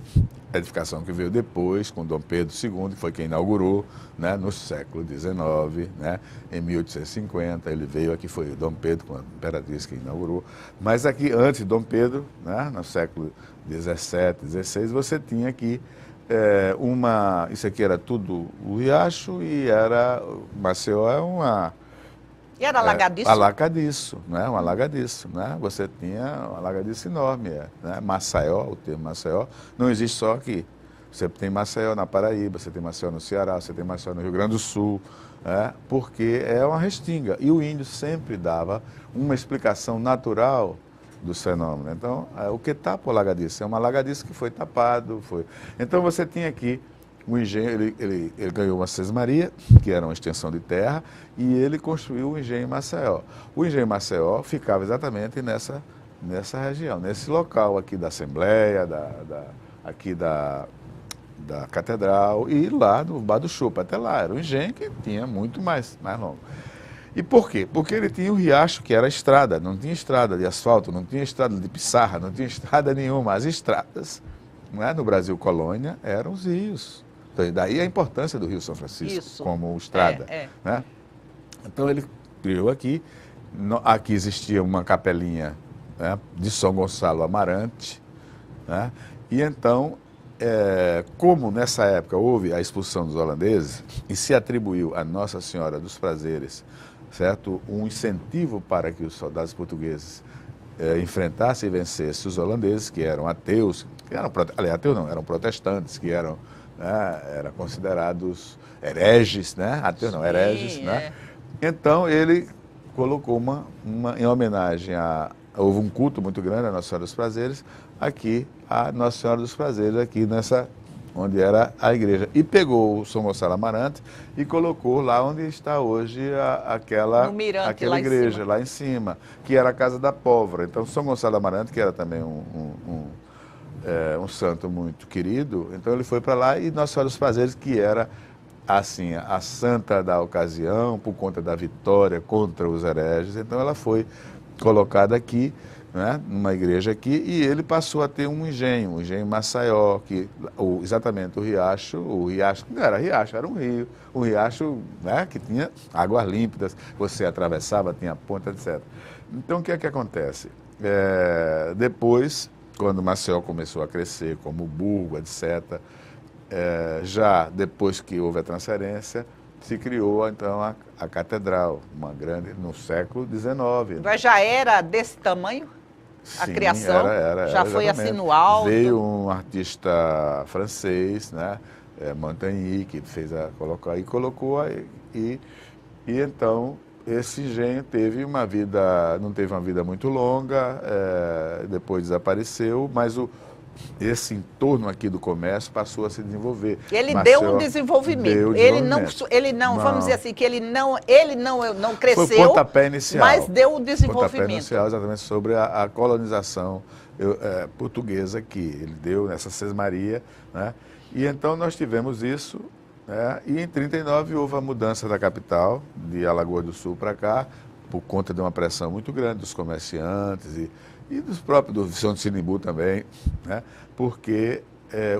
[SPEAKER 2] edificação que veio depois, com Dom Pedro II, que foi quem inaugurou, né, no século XIX, né, em 1850, ele veio aqui, foi Dom Pedro, com a imperatriz, que inaugurou. Mas aqui, antes de Dom Pedro, né, no século XVII, XVI, você tinha aqui isso aqui era tudo o riacho, e Maceió é uma...
[SPEAKER 1] E era alagadiço?
[SPEAKER 2] Alagadiço, né? Um alagadiço, né? Você tinha um alagadiço enorme, né? Maceió, o termo Maceió, não existe só aqui. Você tem Maceió na Paraíba, você tem Maceió no Ceará, você tem Maceió no Rio Grande do Sul, né? Porque é uma restinga. E o índio sempre dava uma explicação natural dos fenômenos. Então, o que tapa o alagadiço? É um alagadiço que foi tapado. Então, você tinha aqui o engenho, ele ganhou uma sesmaria, que era uma extensão de terra, e ele construiu o engenho Maceió. O engenho Maceió ficava exatamente nessa região, nesse local aqui da Assembleia, aqui da Catedral, e lá no Bar do Chopp, até lá. Era um engenho que tinha muito mais longo. E por quê? Porque ele tinha o riacho, que era a estrada, não tinha estrada de asfalto, não tinha estrada de pissarra, não tinha estrada nenhuma. As estradas, não é, no Brasil colônia, eram os rios. Então, daí a importância do Rio São Francisco como estrada. Né? Então ele criou aqui, aqui existia uma capelinha, né, de São Gonçalo Amarante, né? E então, como nessa época houve a expulsão dos holandeses e se atribuiu a Nossa Senhora dos Prazeres, certo, um incentivo para que os soldados portugueses enfrentassem e vencessem os holandeses, que eram ateus, aliás, ateus não, eram protestantes, que eram, né, eram considerados hereges, né? Ateus não, hereges, né? Então ele colocou em homenagem houve um culto muito grande a Nossa Senhora dos Prazeres, aqui, a Nossa Senhora dos Prazeres, aqui onde era a igreja. E pegou o São Gonçalo Amarante e colocou lá onde está hoje aquela igreja, lá em cima, que era a Casa da Pólvora. Então, São Gonçalo Amarante, que era também um santo muito querido, então ele foi para lá, e Nossa Senhora dos Prazeres, que era assim, a santa da ocasião, por conta da vitória contra os hereges, então ela foi colocada aqui, né, numa igreja aqui, e ele passou a ter um engenho Maceió, que exatamente o riacho não era riacho, era um riacho, né, que tinha águas límpidas, você atravessava, tinha ponta, etc. Então o que é que acontece? Depois, quando Maceió começou a crescer como Burgo, etc., já depois que houve a transferência, se criou, então, a catedral, uma grande, no século XIX.
[SPEAKER 1] Mas já era desse tamanho? A
[SPEAKER 2] Sim,
[SPEAKER 1] criação?
[SPEAKER 2] Era,
[SPEAKER 1] já foi assim no alto?
[SPEAKER 2] Veio um artista francês, né, Montagny, que fez colocou e então esse engenho não teve uma vida muito longa, depois desapareceu, mas esse entorno aqui do comércio passou a se desenvolver.
[SPEAKER 1] Ele deu um desenvolvimento. Ele não, vamos dizer assim, que ele não cresceu.
[SPEAKER 2] Foi pontapé inicial.
[SPEAKER 1] Mas deu um desenvolvimento.
[SPEAKER 2] Pontapé inicial, exatamente, sobre a colonização portuguesa aqui. Ele deu nessa sesmaria, né? E então nós tivemos isso, né? E em 1939 houve a mudança da capital, de Alagoas do Sul para cá, por conta de uma pressão muito grande dos comerciantes e dos próprios do Vicente Sinimbu também, né? Porque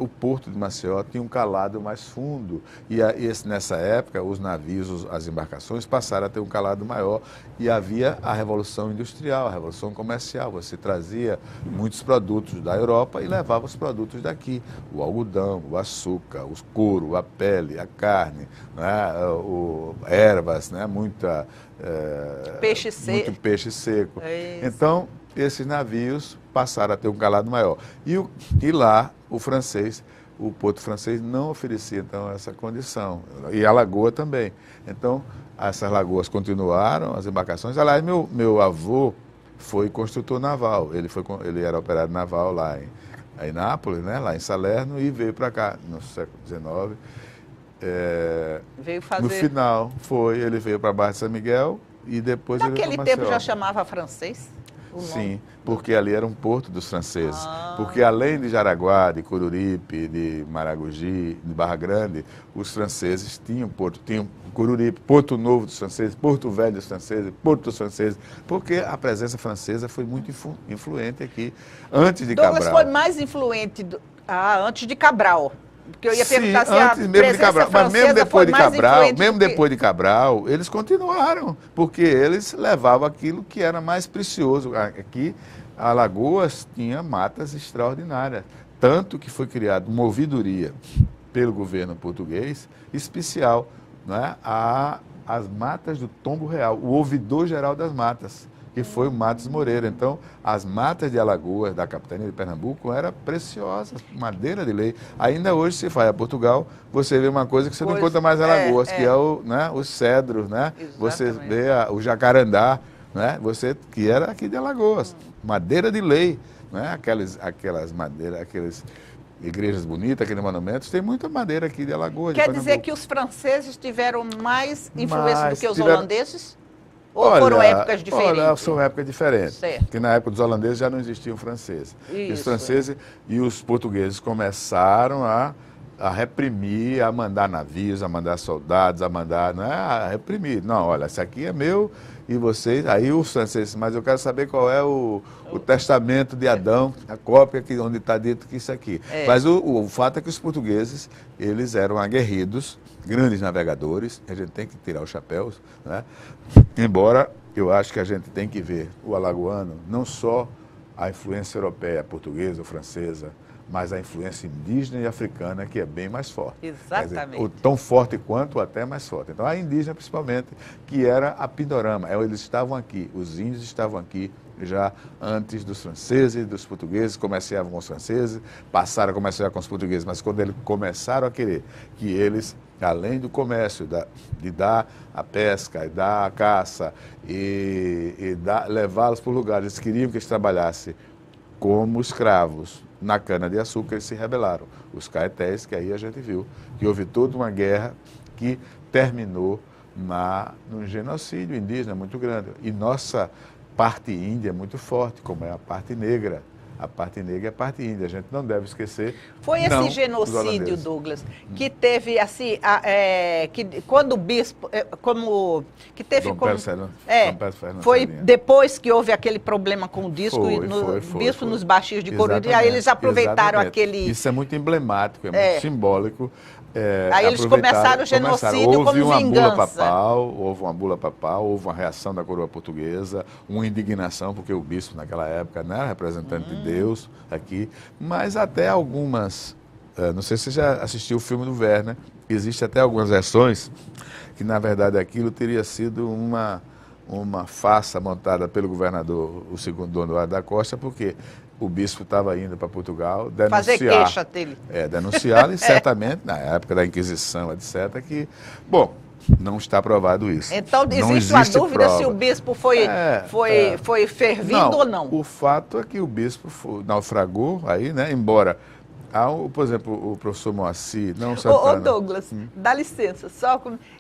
[SPEAKER 2] o porto de Maceió tinha um calado mais fundo e nessa época os navios, as embarcações passaram a ter um calado maior e havia a Revolução Industrial, a Revolução Comercial. Você trazia muitos produtos da Europa e levava os produtos daqui, o algodão, o açúcar, o couro, a pele, a carne, né? Ervas, né? Muito peixe seco. Então, esses navios passaram a ter um calado maior. E lá, o porto francês não oferecia, então, essa condição. E a lagoa também. Então, essas lagoas continuaram, as embarcações. Aliás, meu avô foi construtor naval. Ele era operário naval lá em Nápoles, né, lá em Salerno, e veio para cá, no século XIX.
[SPEAKER 1] Veio fazer...
[SPEAKER 2] No final, ele veio para a Barra de São Miguel e depois ele veio para
[SPEAKER 1] Naquele tempo já chamava francês?
[SPEAKER 2] Sim, porque ali era um porto dos franceses. Porque além de Jaraguá, de Coruripe, de Maragogi, de Barra Grande, os franceses tinham porto, tinham Coruripe, Porto Novo dos franceses, Porto Velho dos franceses, Porto dos franceses, porque a presença francesa foi muito influente aqui, antes de Cabral.
[SPEAKER 1] Douglas foi mais influente antes de Cabral. Porque eu ia perguntar se
[SPEAKER 2] antes mesmo de Cabral, mas mesmo depois de
[SPEAKER 1] que...
[SPEAKER 2] Cabral, eles continuaram, porque eles levavam aquilo que era mais precioso. Aqui, Alagoas tinha matas extraordinárias, tanto que foi criada uma ouvidoria pelo governo português especial, né, às matas do Tombo Real, o ouvidor geral das matas, que foi o Matos Moreira. Então, as matas de Alagoas, da capitania de Pernambuco, eram preciosas, madeira de lei. Ainda hoje, se vai a Portugal, você vê uma coisa que você não encontra mais em Alagoas, que é os cedros, né?
[SPEAKER 1] Exatamente.
[SPEAKER 2] Você vê o jacarandá, né? Que era aqui de Alagoas. Madeira de lei, né? Aquelas madeiras, aquelas igrejas bonitas, aqueles monumentos, tem muita madeira aqui de Alagoas.
[SPEAKER 1] Quer dizer que os franceses tiveram mais influência do que os holandeses? Ou foram épocas diferentes?
[SPEAKER 2] Olha, são épocas diferentes.
[SPEAKER 1] Certo.
[SPEAKER 2] Porque na época dos holandeses já não existiam franceses.
[SPEAKER 1] Isso.
[SPEAKER 2] Os franceses e os portugueses começaram a a reprimir, a mandar navios, a mandar soldados, a mandar, não é a reprimir. Não, olha, esse aqui é meu e vocês, aí os franceses, mas eu quero saber qual é o testamento de Adão, a cópia onde está dito que isso aqui. Mas o fato é que os portugueses, eles eram aguerridos, grandes navegadores, a gente tem que tirar os chapéus, né? Embora eu acho que a gente tem que ver o alagoano, não só a influência europeia, portuguesa ou francesa, mas a influência indígena e africana, que é bem mais forte.
[SPEAKER 1] Exatamente.
[SPEAKER 2] Quer dizer, tão forte quanto ou até mais forte. Então, a indígena, principalmente, que era a Pindorama. Eles estavam aqui, os índios estavam aqui já antes dos franceses, dos portugueses, comerciavam com os franceses, passaram a comerciar com os portugueses, mas quando eles começaram a querer que eles, além do comércio, de dar a pesca, e dar a caça, levá-los para lugares, eles queriam que eles trabalhassem como escravos na cana-de-açúcar, eles se rebelaram. Os caetés, que aí a gente viu que houve toda uma guerra que terminou num genocídio indígena muito grande. E nossa parte índia é muito forte, como é a parte negra. A parte negra é a parte índia, a gente não deve esquecer.
[SPEAKER 1] Foi esse genocídio, Douglas, que teve assim, que quando o bispo, que teve
[SPEAKER 2] Dom Pedro Fernando,
[SPEAKER 1] foi depois que houve aquele problema com o disco e bispo nos baixos de Corujá, aí eles aproveitaram aquele...
[SPEAKER 2] Isso é muito emblemático, é muito simbólico.
[SPEAKER 1] Aí eles começaram o genocídio como vingança.
[SPEAKER 2] Houve uma bula papal, houve uma reação da coroa portuguesa, uma indignação, porque o bispo naquela época não era representante de Deus aqui, mas até algumas, não sei se você já assistiu o filme do Werner, existe até algumas versões que na verdade aquilo teria sido uma farsa montada pelo governador, o segundo Dom Eduardo da Costa, porque o bispo estava indo para Portugal denunciar.
[SPEAKER 1] Fazer queixa dele.
[SPEAKER 2] Denunciar e certamente, na época da Inquisição, etc., que, bom, não está provado isso.
[SPEAKER 1] Então, existe uma dúvida se o bispo foi fervido ou não.
[SPEAKER 2] O fato é que o bispo naufragou aí, né, embora... por exemplo, o professor Moacir, não Santana.
[SPEAKER 1] Douglas, dá licença,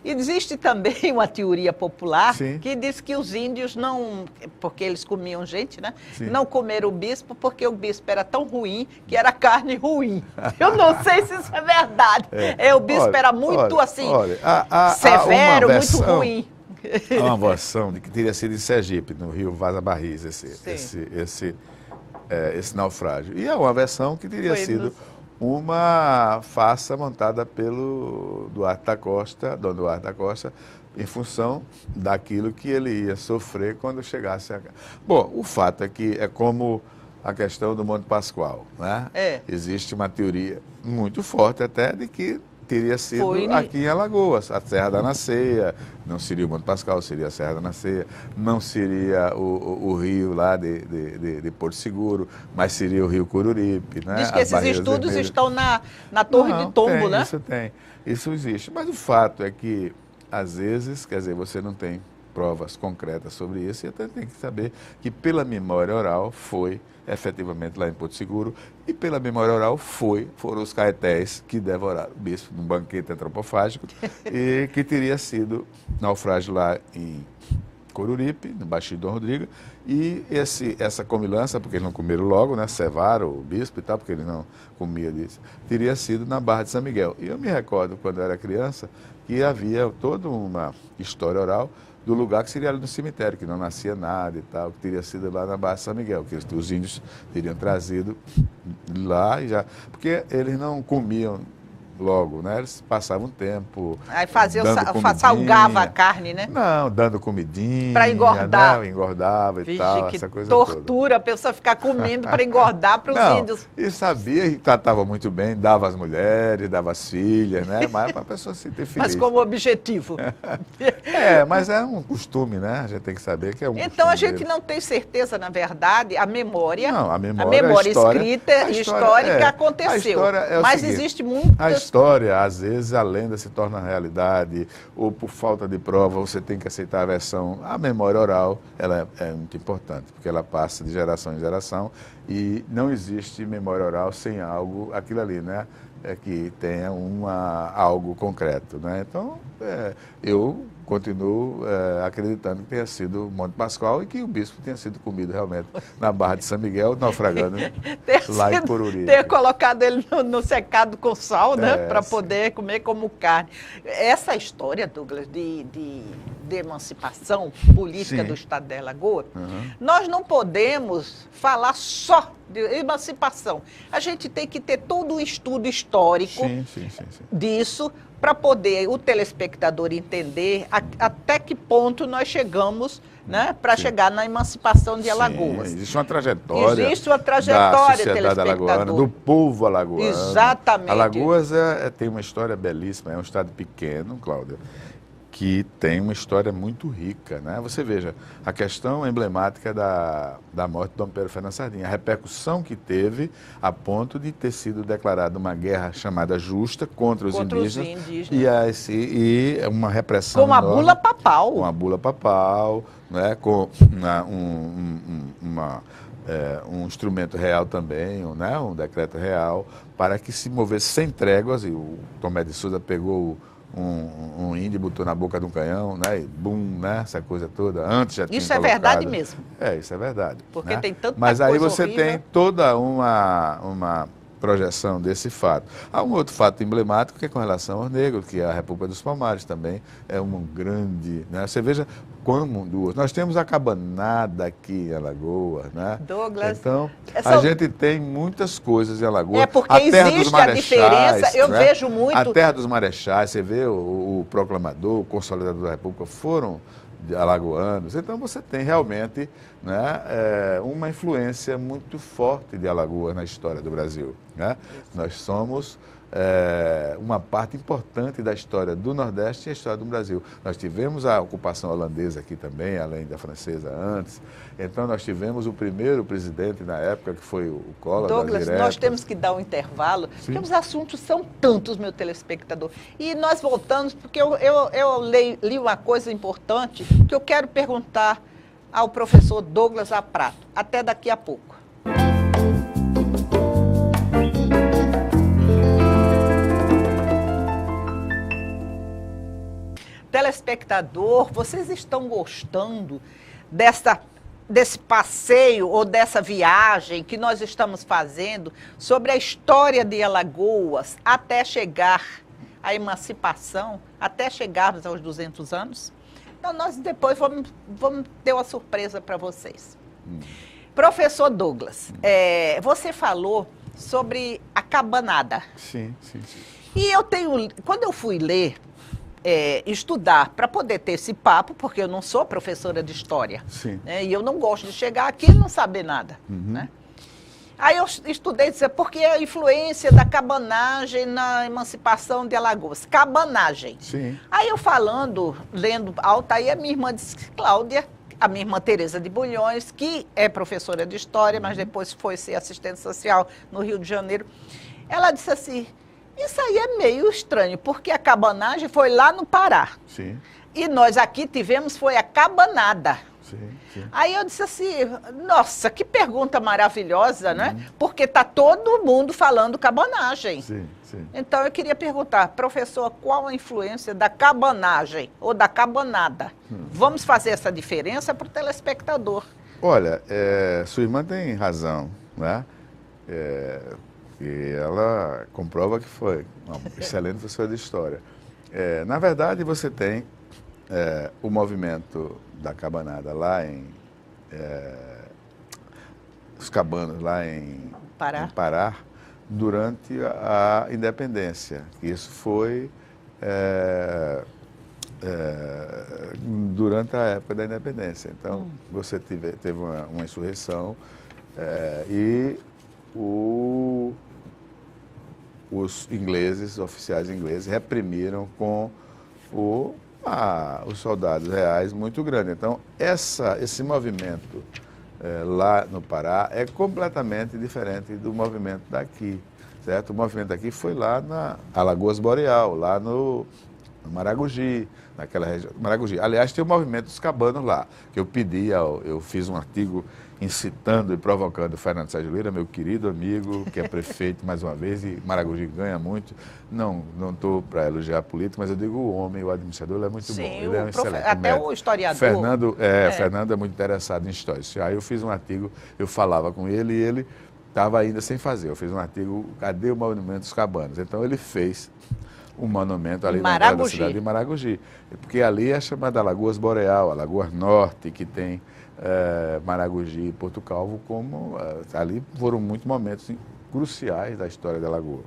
[SPEAKER 1] existe também uma teoria popular que diz que os índios não, porque eles comiam gente, né? Sim. Não comeram o bispo porque o bispo era tão ruim que era carne ruim. Eu não sei se isso é verdade. O bispo era muito severo, muito ruim.
[SPEAKER 2] Há uma versão de que teria sido em Sergipe, no rio Vaza Barris, esse naufrágio. E é uma versão que teria sido uma farsa montada pelo Duarte da Costa, Dom Duarte da Costa, em função daquilo que ele ia sofrer quando chegasse a... Bom, o fato é que é como a questão do Monte Pascoal, né? Existe uma teoria muito forte até de que teria sido aqui em Alagoas, a Serra da Naceia, não seria o Monte Pascoal, seria a Serra da Naceia, não seria o rio lá de Porto Seguro, mas seria o rio Cururipe, né?
[SPEAKER 1] Diz que esses estudos estão na Torre de Tombo, né?
[SPEAKER 2] Isso existe, mas o fato é que, às vezes, quer dizer, você não tem provas concretas sobre isso, e até tem que saber que pela memória oral foi efetivamente lá em Porto Seguro, e pela memória oral foram os caetés que devoraram o bispo num banquete antropofágico e que teria sido naufrágio lá em Coruripe, no Baixio de Dom Rodrigo, e essa comilança, porque eles não comeram logo, né, cevaram o bispo e tal, porque ele não comia disso, teria sido na Barra de São Miguel. E eu me recordo, quando eu era criança, que havia toda uma história oral do lugar que seria ali no cemitério, que não nascia nada e tal, que teria sido lá na Barra de São Miguel, que os índios teriam trazido lá e já... Porque eles não comiam logo, né? Eles passavam tempo...
[SPEAKER 1] Aí salgava a carne, né?
[SPEAKER 2] Não, dando comidinha...
[SPEAKER 1] Para engordar.
[SPEAKER 2] Né? Engordava e tal, essa coisa
[SPEAKER 1] tortura,
[SPEAKER 2] toda.
[SPEAKER 1] A pessoa ficar comendo para engordar para os índios.
[SPEAKER 2] E sabia e tratava muito bem, dava às mulheres, dava às filhas, né? Mas para a pessoa se ter feliz.
[SPEAKER 1] Mas como objetivo.
[SPEAKER 2] Mas é um costume, né? A gente tem que saber que é um costume.
[SPEAKER 1] Então a gente não tem certeza, na verdade, a memória...
[SPEAKER 2] Não, a memória
[SPEAKER 1] escrita e histórica aconteceu. Mas existe muitas...
[SPEAKER 2] A história, às vezes, a lenda se torna realidade, ou por falta de prova, você tem que aceitar a versão. A memória oral, ela é muito importante, porque ela passa de geração em geração, e não existe memória oral sem aquilo ali, né? Que tenha algo concreto, né? Então, eu continuo acreditando que tenha sido Monte Pascoal e que o bispo tenha sido comido realmente na Barra de São Miguel, naufragando lá em Coruripe.
[SPEAKER 1] Ter colocado ele no secado com sal, né, para poder comer como carne. Essa história, Douglas, de emancipação política do Estado de Alagoas, nós não podemos falar só de emancipação. A gente tem que ter todo um estudo histórico disso, para poder o telespectador entender até que ponto nós chegamos, né, para chegar na emancipação de Alagoas.
[SPEAKER 2] Existe uma trajetória.
[SPEAKER 1] Existe uma trajetória,
[SPEAKER 2] da sociedade alagoana, do povo alagoano.
[SPEAKER 1] Exatamente.
[SPEAKER 2] Alagoas tem uma história belíssima, é um estado pequeno, Cláudia, que tem uma história muito rica, né? Você veja, a questão emblemática da morte de Dom Pedro Fernando Sardinha, a repercussão que teve a ponto de ter sido declarada uma guerra chamada justa contra os indígenas. E uma repressão
[SPEAKER 1] com uma bula papal.
[SPEAKER 2] Com uma bula papal, né? Com um instrumento real também, né? Um decreto real, para que se movesse sem tréguas, e o Tomé de Souza pegou um índio, botou na boca de um canhão, né? E bum, né? Essa coisa toda. Antes já tinha
[SPEAKER 1] Isso é verdade mesmo.
[SPEAKER 2] Isso é verdade.
[SPEAKER 1] Porque
[SPEAKER 2] né?
[SPEAKER 1] tem tanta
[SPEAKER 2] Mas aí
[SPEAKER 1] coisa
[SPEAKER 2] você
[SPEAKER 1] horrível.
[SPEAKER 2] tem toda uma projeção desse fato. Há um outro fato emblemático que é com relação aos negros, que é a República dos Palmares também é uma grande, né? Você veja como duas. Nós temos a Cabanada aqui em Alagoas, né?
[SPEAKER 1] Douglas,
[SPEAKER 2] então, a gente tem muitas coisas em Alagoas.
[SPEAKER 1] É porque existe a diferença, eu vejo muito...
[SPEAKER 2] A Terra dos Marechais, você vê o proclamador, o consolidador da República, foram alagoanos. Então você tem realmente, né, uma influência muito forte de Alagoas na história do Brasil. Né? Nós somos uma parte importante da história do Nordeste e a história do Brasil. Nós tivemos a ocupação holandesa aqui também, além da francesa antes. Então nós tivemos o primeiro presidente na época, que foi o Collor.
[SPEAKER 1] Douglas, nós temos que dar um intervalo, porque os assuntos são tantos, meu telespectador. E nós voltamos, porque eu li uma coisa importante que eu quero perguntar ao professor Douglas Aprato. Até daqui a pouco. Telespectador, vocês estão gostando desse passeio ou dessa viagem que nós estamos fazendo sobre a história de Alagoas até chegar à emancipação, até chegarmos aos 200 anos? Então, nós depois vamos ter uma surpresa para vocês. Professor Douglas, você falou sobre a Cabanada.
[SPEAKER 2] Sim.
[SPEAKER 1] E quando eu fui ler, estudar para poder ter esse papo, porque eu não sou professora de história, né, e eu não gosto de chegar aqui e não saber nada. Né? Aí eu estudei, porque a influência da cabanagem na emancipação de Alagoas. Cabanagem.
[SPEAKER 2] Sim.
[SPEAKER 1] Aí eu lendo alto, aí a minha irmã disse, Cláudia, a minha irmã Tereza de Bulhões, que é professora de história, mas depois foi ser assistente social no Rio de Janeiro, ela disse assim, isso aí é meio estranho, porque a cabanagem foi lá no Pará.
[SPEAKER 2] Sim.
[SPEAKER 1] E nós aqui foi a cabanada.
[SPEAKER 2] Sim.
[SPEAKER 1] Aí eu disse assim, nossa, que pergunta maravilhosa, né? Porque está todo mundo falando cabanagem.
[SPEAKER 2] Sim.
[SPEAKER 1] Então eu queria perguntar, professor, qual a influência da cabanagem ou da cabanada? Vamos fazer essa diferença para o telespectador.
[SPEAKER 2] Olha, sua irmã tem razão, né? E ela comprova que foi uma excelente professora de história. Na verdade, você tem o movimento da cabanada lá os cabanos lá em Pará, durante a independência. Isso foi durante a época da independência. Então, você teve uma insurreição e os ingleses, oficiais ingleses, reprimiram com os soldados reais muito grande. Então, esse movimento lá no Pará é completamente diferente do movimento daqui, certo? O movimento daqui foi lá na Alagoas Boreal, lá no no Maragogi, naquela região. Maragogi. Aliás, tem o movimento dos cabanos lá, que eu pedi, eu fiz um artigo incitando e provocando o Fernando Sérgio Lira, meu querido amigo, que é prefeito mais uma vez, e Maragogi ganha muito. Não estou para elogiar a política, mas eu digo o homem, o administrador, ele é muito bom. Ele é um excelente.
[SPEAKER 1] Até o historiador.
[SPEAKER 2] Fernando é muito interessado em história. Aí eu fiz um artigo, eu falava com ele e ele estava ainda sem fazer. Eu fiz um artigo, cadê o Monumento dos Cabanos? Então ele fez um monumento ali na entrada da cidade de Maragogi. Porque ali é chamada Lagoas Boreal, a Lagoa Norte, que tem Maragogi e Porto Calvo, como ali foram muitos momentos cruciais da história da Lagoa.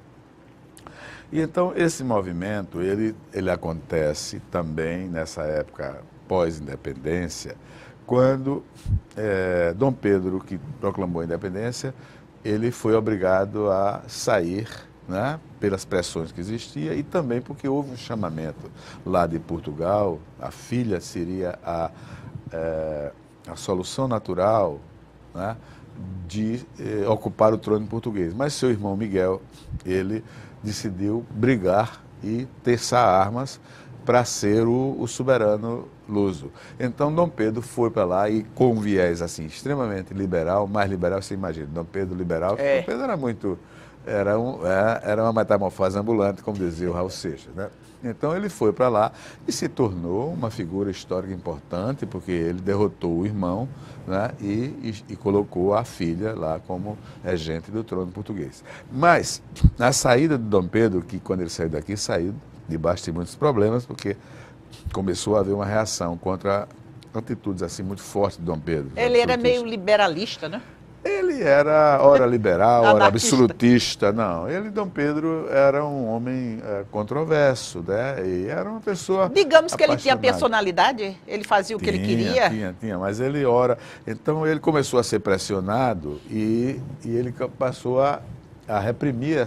[SPEAKER 2] E então esse movimento, ele acontece também nessa época pós-independência, quando Dom Pedro, que proclamou a independência, ele foi obrigado a sair, né, pelas pressões que existia e também porque houve um chamamento lá de Portugal, a filha seria a solução natural, né, de ocupar o trono português. Mas seu irmão Miguel, ele decidiu brigar e teçar armas para ser o soberano luso. Então Dom Pedro foi para lá e com um viés assim extremamente liberal, mais liberal, você imagina, Dom Pedro liberal, Dom Pedro era muito, era uma metamorfose ambulante, como dizia o Raul Seixas, né? Então ele foi para lá e se tornou uma figura histórica importante, porque ele derrotou o irmão, né, e colocou a filha lá como regente do trono português. Mas na saída de Dom Pedro, que quando ele saiu daqui, saiu debaixo de muitos problemas, porque começou a haver uma reação contra atitudes assim muito fortes de Dom Pedro.
[SPEAKER 1] Ele era meio liberalista, né?
[SPEAKER 2] Ele era ora liberal, ora
[SPEAKER 1] Anarquista.
[SPEAKER 2] absolutista. Não, Dom Pedro, era um homem controverso, né? E era uma pessoa
[SPEAKER 1] Digamos que ele tinha
[SPEAKER 2] apaixonada.
[SPEAKER 1] personalidade, ele fazia o que ele queria.
[SPEAKER 2] Tinha, mas ele ora. Então ele começou a ser pressionado e ele passou a reprimir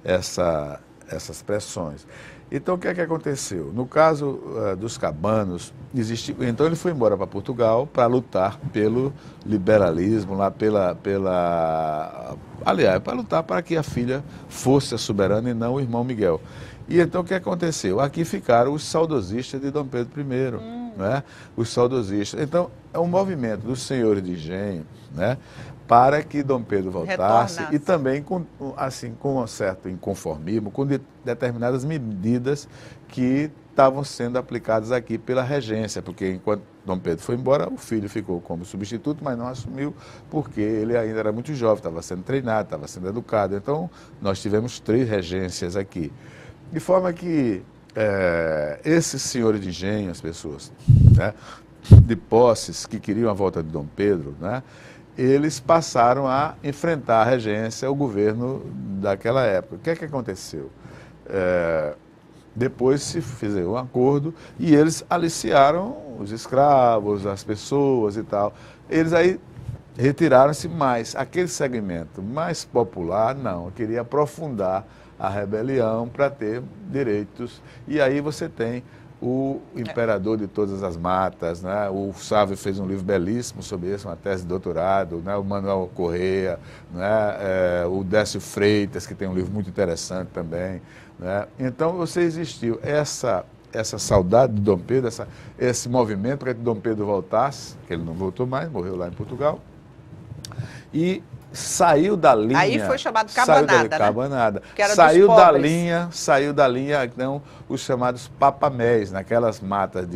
[SPEAKER 2] essas pressões. Então, o que é que aconteceu? No caso dos cabanos, então ele foi embora para Portugal para lutar pelo liberalismo, lá aliás, para lutar para que a filha fosse a soberana e não o irmão Miguel. E então, o que aconteceu? Aqui ficaram os saudosistas de Dom Pedro I, né? Os saudosistas. Então, é um movimento dos senhores de engenho, né, para que Dom Pedro voltasse e também com um certo inconformismo, com determinadas medidas que estavam sendo aplicadas aqui pela regência, porque enquanto Dom Pedro foi embora, o filho ficou como substituto, mas não assumiu porque ele ainda era muito jovem, estava sendo treinado, estava sendo educado. Então, nós tivemos 3 regências aqui. De forma que esses senhores de engenho, as pessoas, né, de posses que queriam a volta de Dom Pedro, né, eles passaram a enfrentar a regência, o governo daquela época. O que é que aconteceu? Depois se fizeram um acordo e eles aliciaram os escravos, as pessoas e tal. Eles aí retiraram-se mais. Aquele segmento mais popular, não, queria aprofundar a rebelião para ter direitos. E aí você tem o imperador de todas as matas, né? O Sávio fez um livro belíssimo sobre isso, uma tese de doutorado, né? O Manuel Corrêa, né? O Décio Freitas, que tem um livro muito interessante também, né? Então você existiu essa saudade de Dom Pedro, esse movimento para que Dom Pedro voltasse, que ele não voltou mais, morreu lá em Portugal, e saiu da linha.
[SPEAKER 1] Aí foi chamado cabanada, né?
[SPEAKER 2] Cabanada.
[SPEAKER 1] Que era
[SPEAKER 2] saiu
[SPEAKER 1] dos
[SPEAKER 2] da
[SPEAKER 1] pobres.
[SPEAKER 2] linha, então, os chamados papaméis, naquelas matas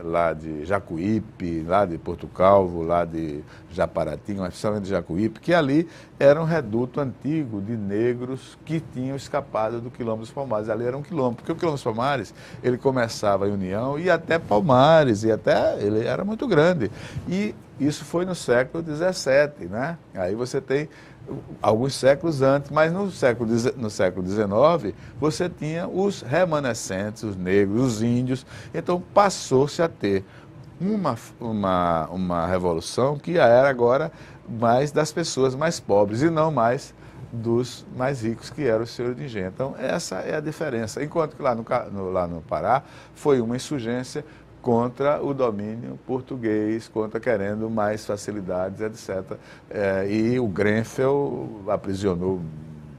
[SPEAKER 2] lá de Jacuípe, lá de Porto Calvo, lá de Japaratinga, mas principalmente de Jacuípe, que ali era um reduto antigo de negros que tinham escapado do Quilombo dos Palmares. Ali era um quilombo, porque o Quilombo dos Palmares, ele começava em União e até Palmares, ele era muito grande. E isso foi no século XVII, né? Aí você tem alguns séculos antes, mas no século XIX você tinha os remanescentes, os negros, os índios. Então passou-se a ter uma revolução que era agora mais das pessoas mais pobres e não mais dos mais ricos, que eram os senhores de engenho. Então essa é a diferença. Enquanto que lá no Pará foi uma insurgência contra o domínio português, contra querendo mais facilidades, etc. E o Grenfell aprisionou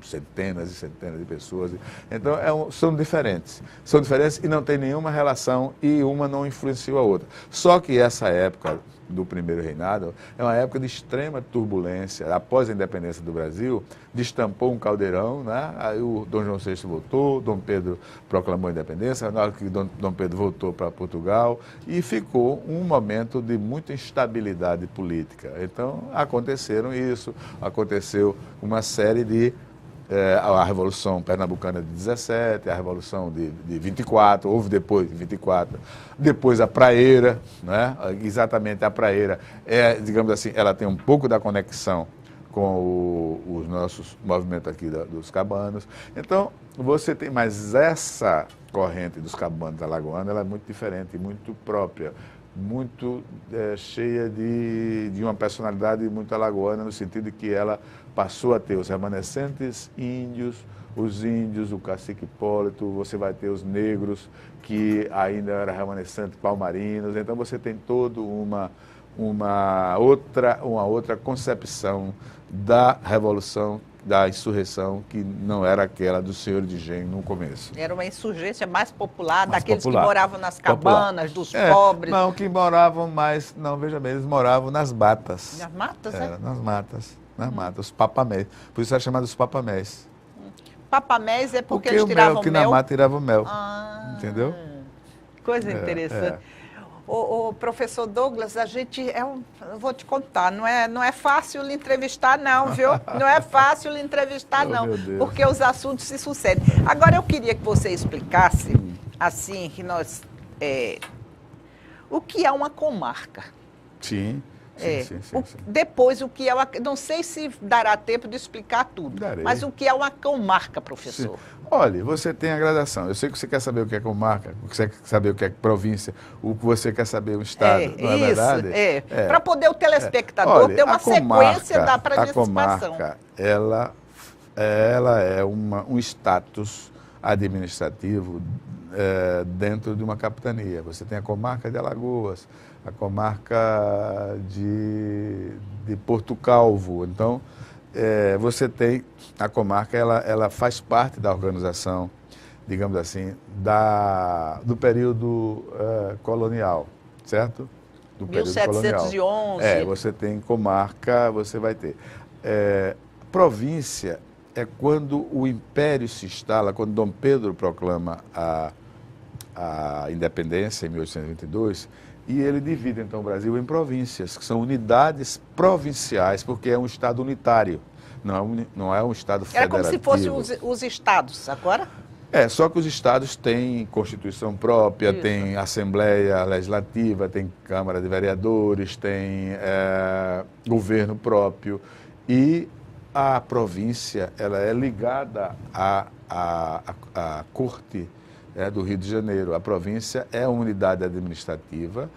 [SPEAKER 2] centenas e centenas de pessoas. Então, são diferentes. São diferentes e não tem nenhuma relação e uma não influenciou a outra. Só que essa época do primeiro reinado é uma época de extrema turbulência. Após a independência do Brasil, destampou um caldeirão, né? Aí o Dom João VI voltou, Dom Pedro proclamou a independência, na hora que Dom Pedro voltou para Portugal e ficou um momento de muita instabilidade política. Então, aconteceu uma série de a Revolução Pernambucana de 17, a Revolução de 24, houve depois de 24, depois a Praeira, né? Exatamente a Praeira, digamos assim, ela tem um pouco da conexão com os nossos movimentos aqui dos cabanos. Então, você tem, mas essa corrente dos cabanos alagoanos, ela é muito diferente, muito própria, muito cheia de uma personalidade muito alagoana, no sentido de que ela passou a ter os remanescentes índios, o cacique Hipólito, você vai ter os negros, que ainda eram remanescentes palmarinos, então você tem toda uma outra concepção da Revolução, da insurreição, que não era aquela do Senhor de Engenho no começo.
[SPEAKER 1] Era uma insurgência mais popular, daqueles que moravam nas cabanas, dos pobres.
[SPEAKER 2] Não, que moravam mais, não, veja bem, eles moravam nas matas.
[SPEAKER 1] Nas matas,
[SPEAKER 2] Nas matas, os papamés. Por isso era chamado os papamés.
[SPEAKER 1] Papamés é porque eles tiravam mel?
[SPEAKER 2] Porque na mata tirava mel, entendeu?
[SPEAKER 1] Coisa interessante. O professor Douglas, eu vou te contar, não é fácil lhe entrevistar não, viu? Não é fácil lhe entrevistar não, porque os assuntos se sucedem. Agora eu queria que você explicasse, assim, que o que é uma comarca?
[SPEAKER 2] Sim.
[SPEAKER 1] Depois, o que é uma... Não sei se dará tempo de explicar tudo, mas o que é uma comarca, professor?
[SPEAKER 2] Sim. Olha, você tem a gradação. Eu sei que você quer saber o que é comarca, você quer saber o que é província, o que você quer saber o estado, não é verdade?
[SPEAKER 1] Para poder o telespectador ter uma sequência da participação.
[SPEAKER 2] A comarca, ela é um status administrativo dentro de uma capitania. Você tem a comarca de Alagoas, a comarca de Porto Calvo. Então, você tem a comarca, ela faz parte da organização, digamos assim, do período colonial, certo? Do
[SPEAKER 1] 1711.
[SPEAKER 2] Colonial. Você tem comarca, você vai ter. Província é quando o império se instala, quando Dom Pedro proclama a independência em 1822, e ele divide, então, o Brasil em províncias, que são unidades provinciais, porque é um Estado unitário, não é um Estado federativo.
[SPEAKER 1] Era como se fossem os estados, agora?
[SPEAKER 2] Só que os estados têm Constituição própria, têm Assembleia Legislativa, têm Câmara de Vereadores, têm governo próprio, e a província ela é ligada à Corte do Rio de Janeiro. A província é uma unidade administrativa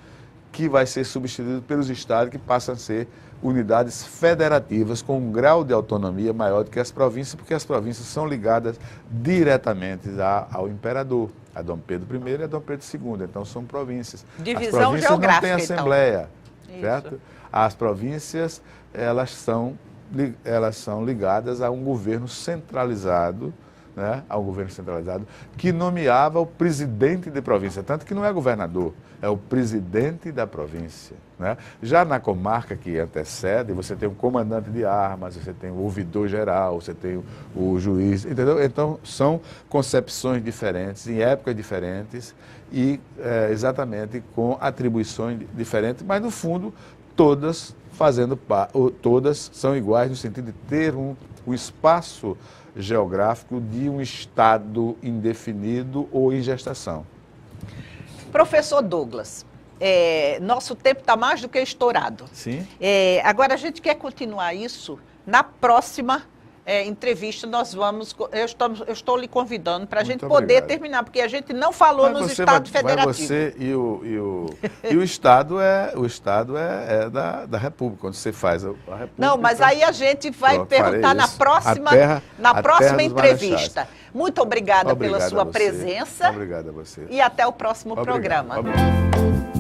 [SPEAKER 2] que vai ser substituída pelos estados, que passam a ser unidades federativas com um grau de autonomia maior do que as províncias, porque as províncias são ligadas diretamente ao imperador, a Dom Pedro I e a Dom Pedro II. Então, são províncias.
[SPEAKER 1] Divisão
[SPEAKER 2] as províncias
[SPEAKER 1] geográfica,
[SPEAKER 2] não têm assembleia,
[SPEAKER 1] então.
[SPEAKER 2] certo? As províncias, elas são ligadas a um governo centralizado, né, ao governo centralizado, que nomeava o presidente de província, tanto que não é governador, é o presidente da província. Né? Já na comarca que antecede, você tem um comandante de armas, você tem o ouvidor-geral, você tem o juiz, entendeu? Então, são concepções diferentes, em épocas diferentes e exatamente com atribuições diferentes, mas, no fundo, todas são iguais no sentido de ter um espaço geográfico de um estado indefinido ou em gestação.
[SPEAKER 1] Professor Douglas, nosso tempo está mais do que estourado.
[SPEAKER 2] Sim.
[SPEAKER 1] Agora, a gente quer continuar isso na próxima entrevista. Eu estou lhe convidando para a gente poder terminar, porque a gente não falou nos estados federativos.
[SPEAKER 2] Você e o Estado é da República, quando você faz a República.
[SPEAKER 1] Não, mas aí a gente vai perguntar na próxima entrevista. Muito obrigada pela sua presença.
[SPEAKER 2] Obrigado a você.
[SPEAKER 1] E até o próximo programa.
[SPEAKER 2] Obrigado.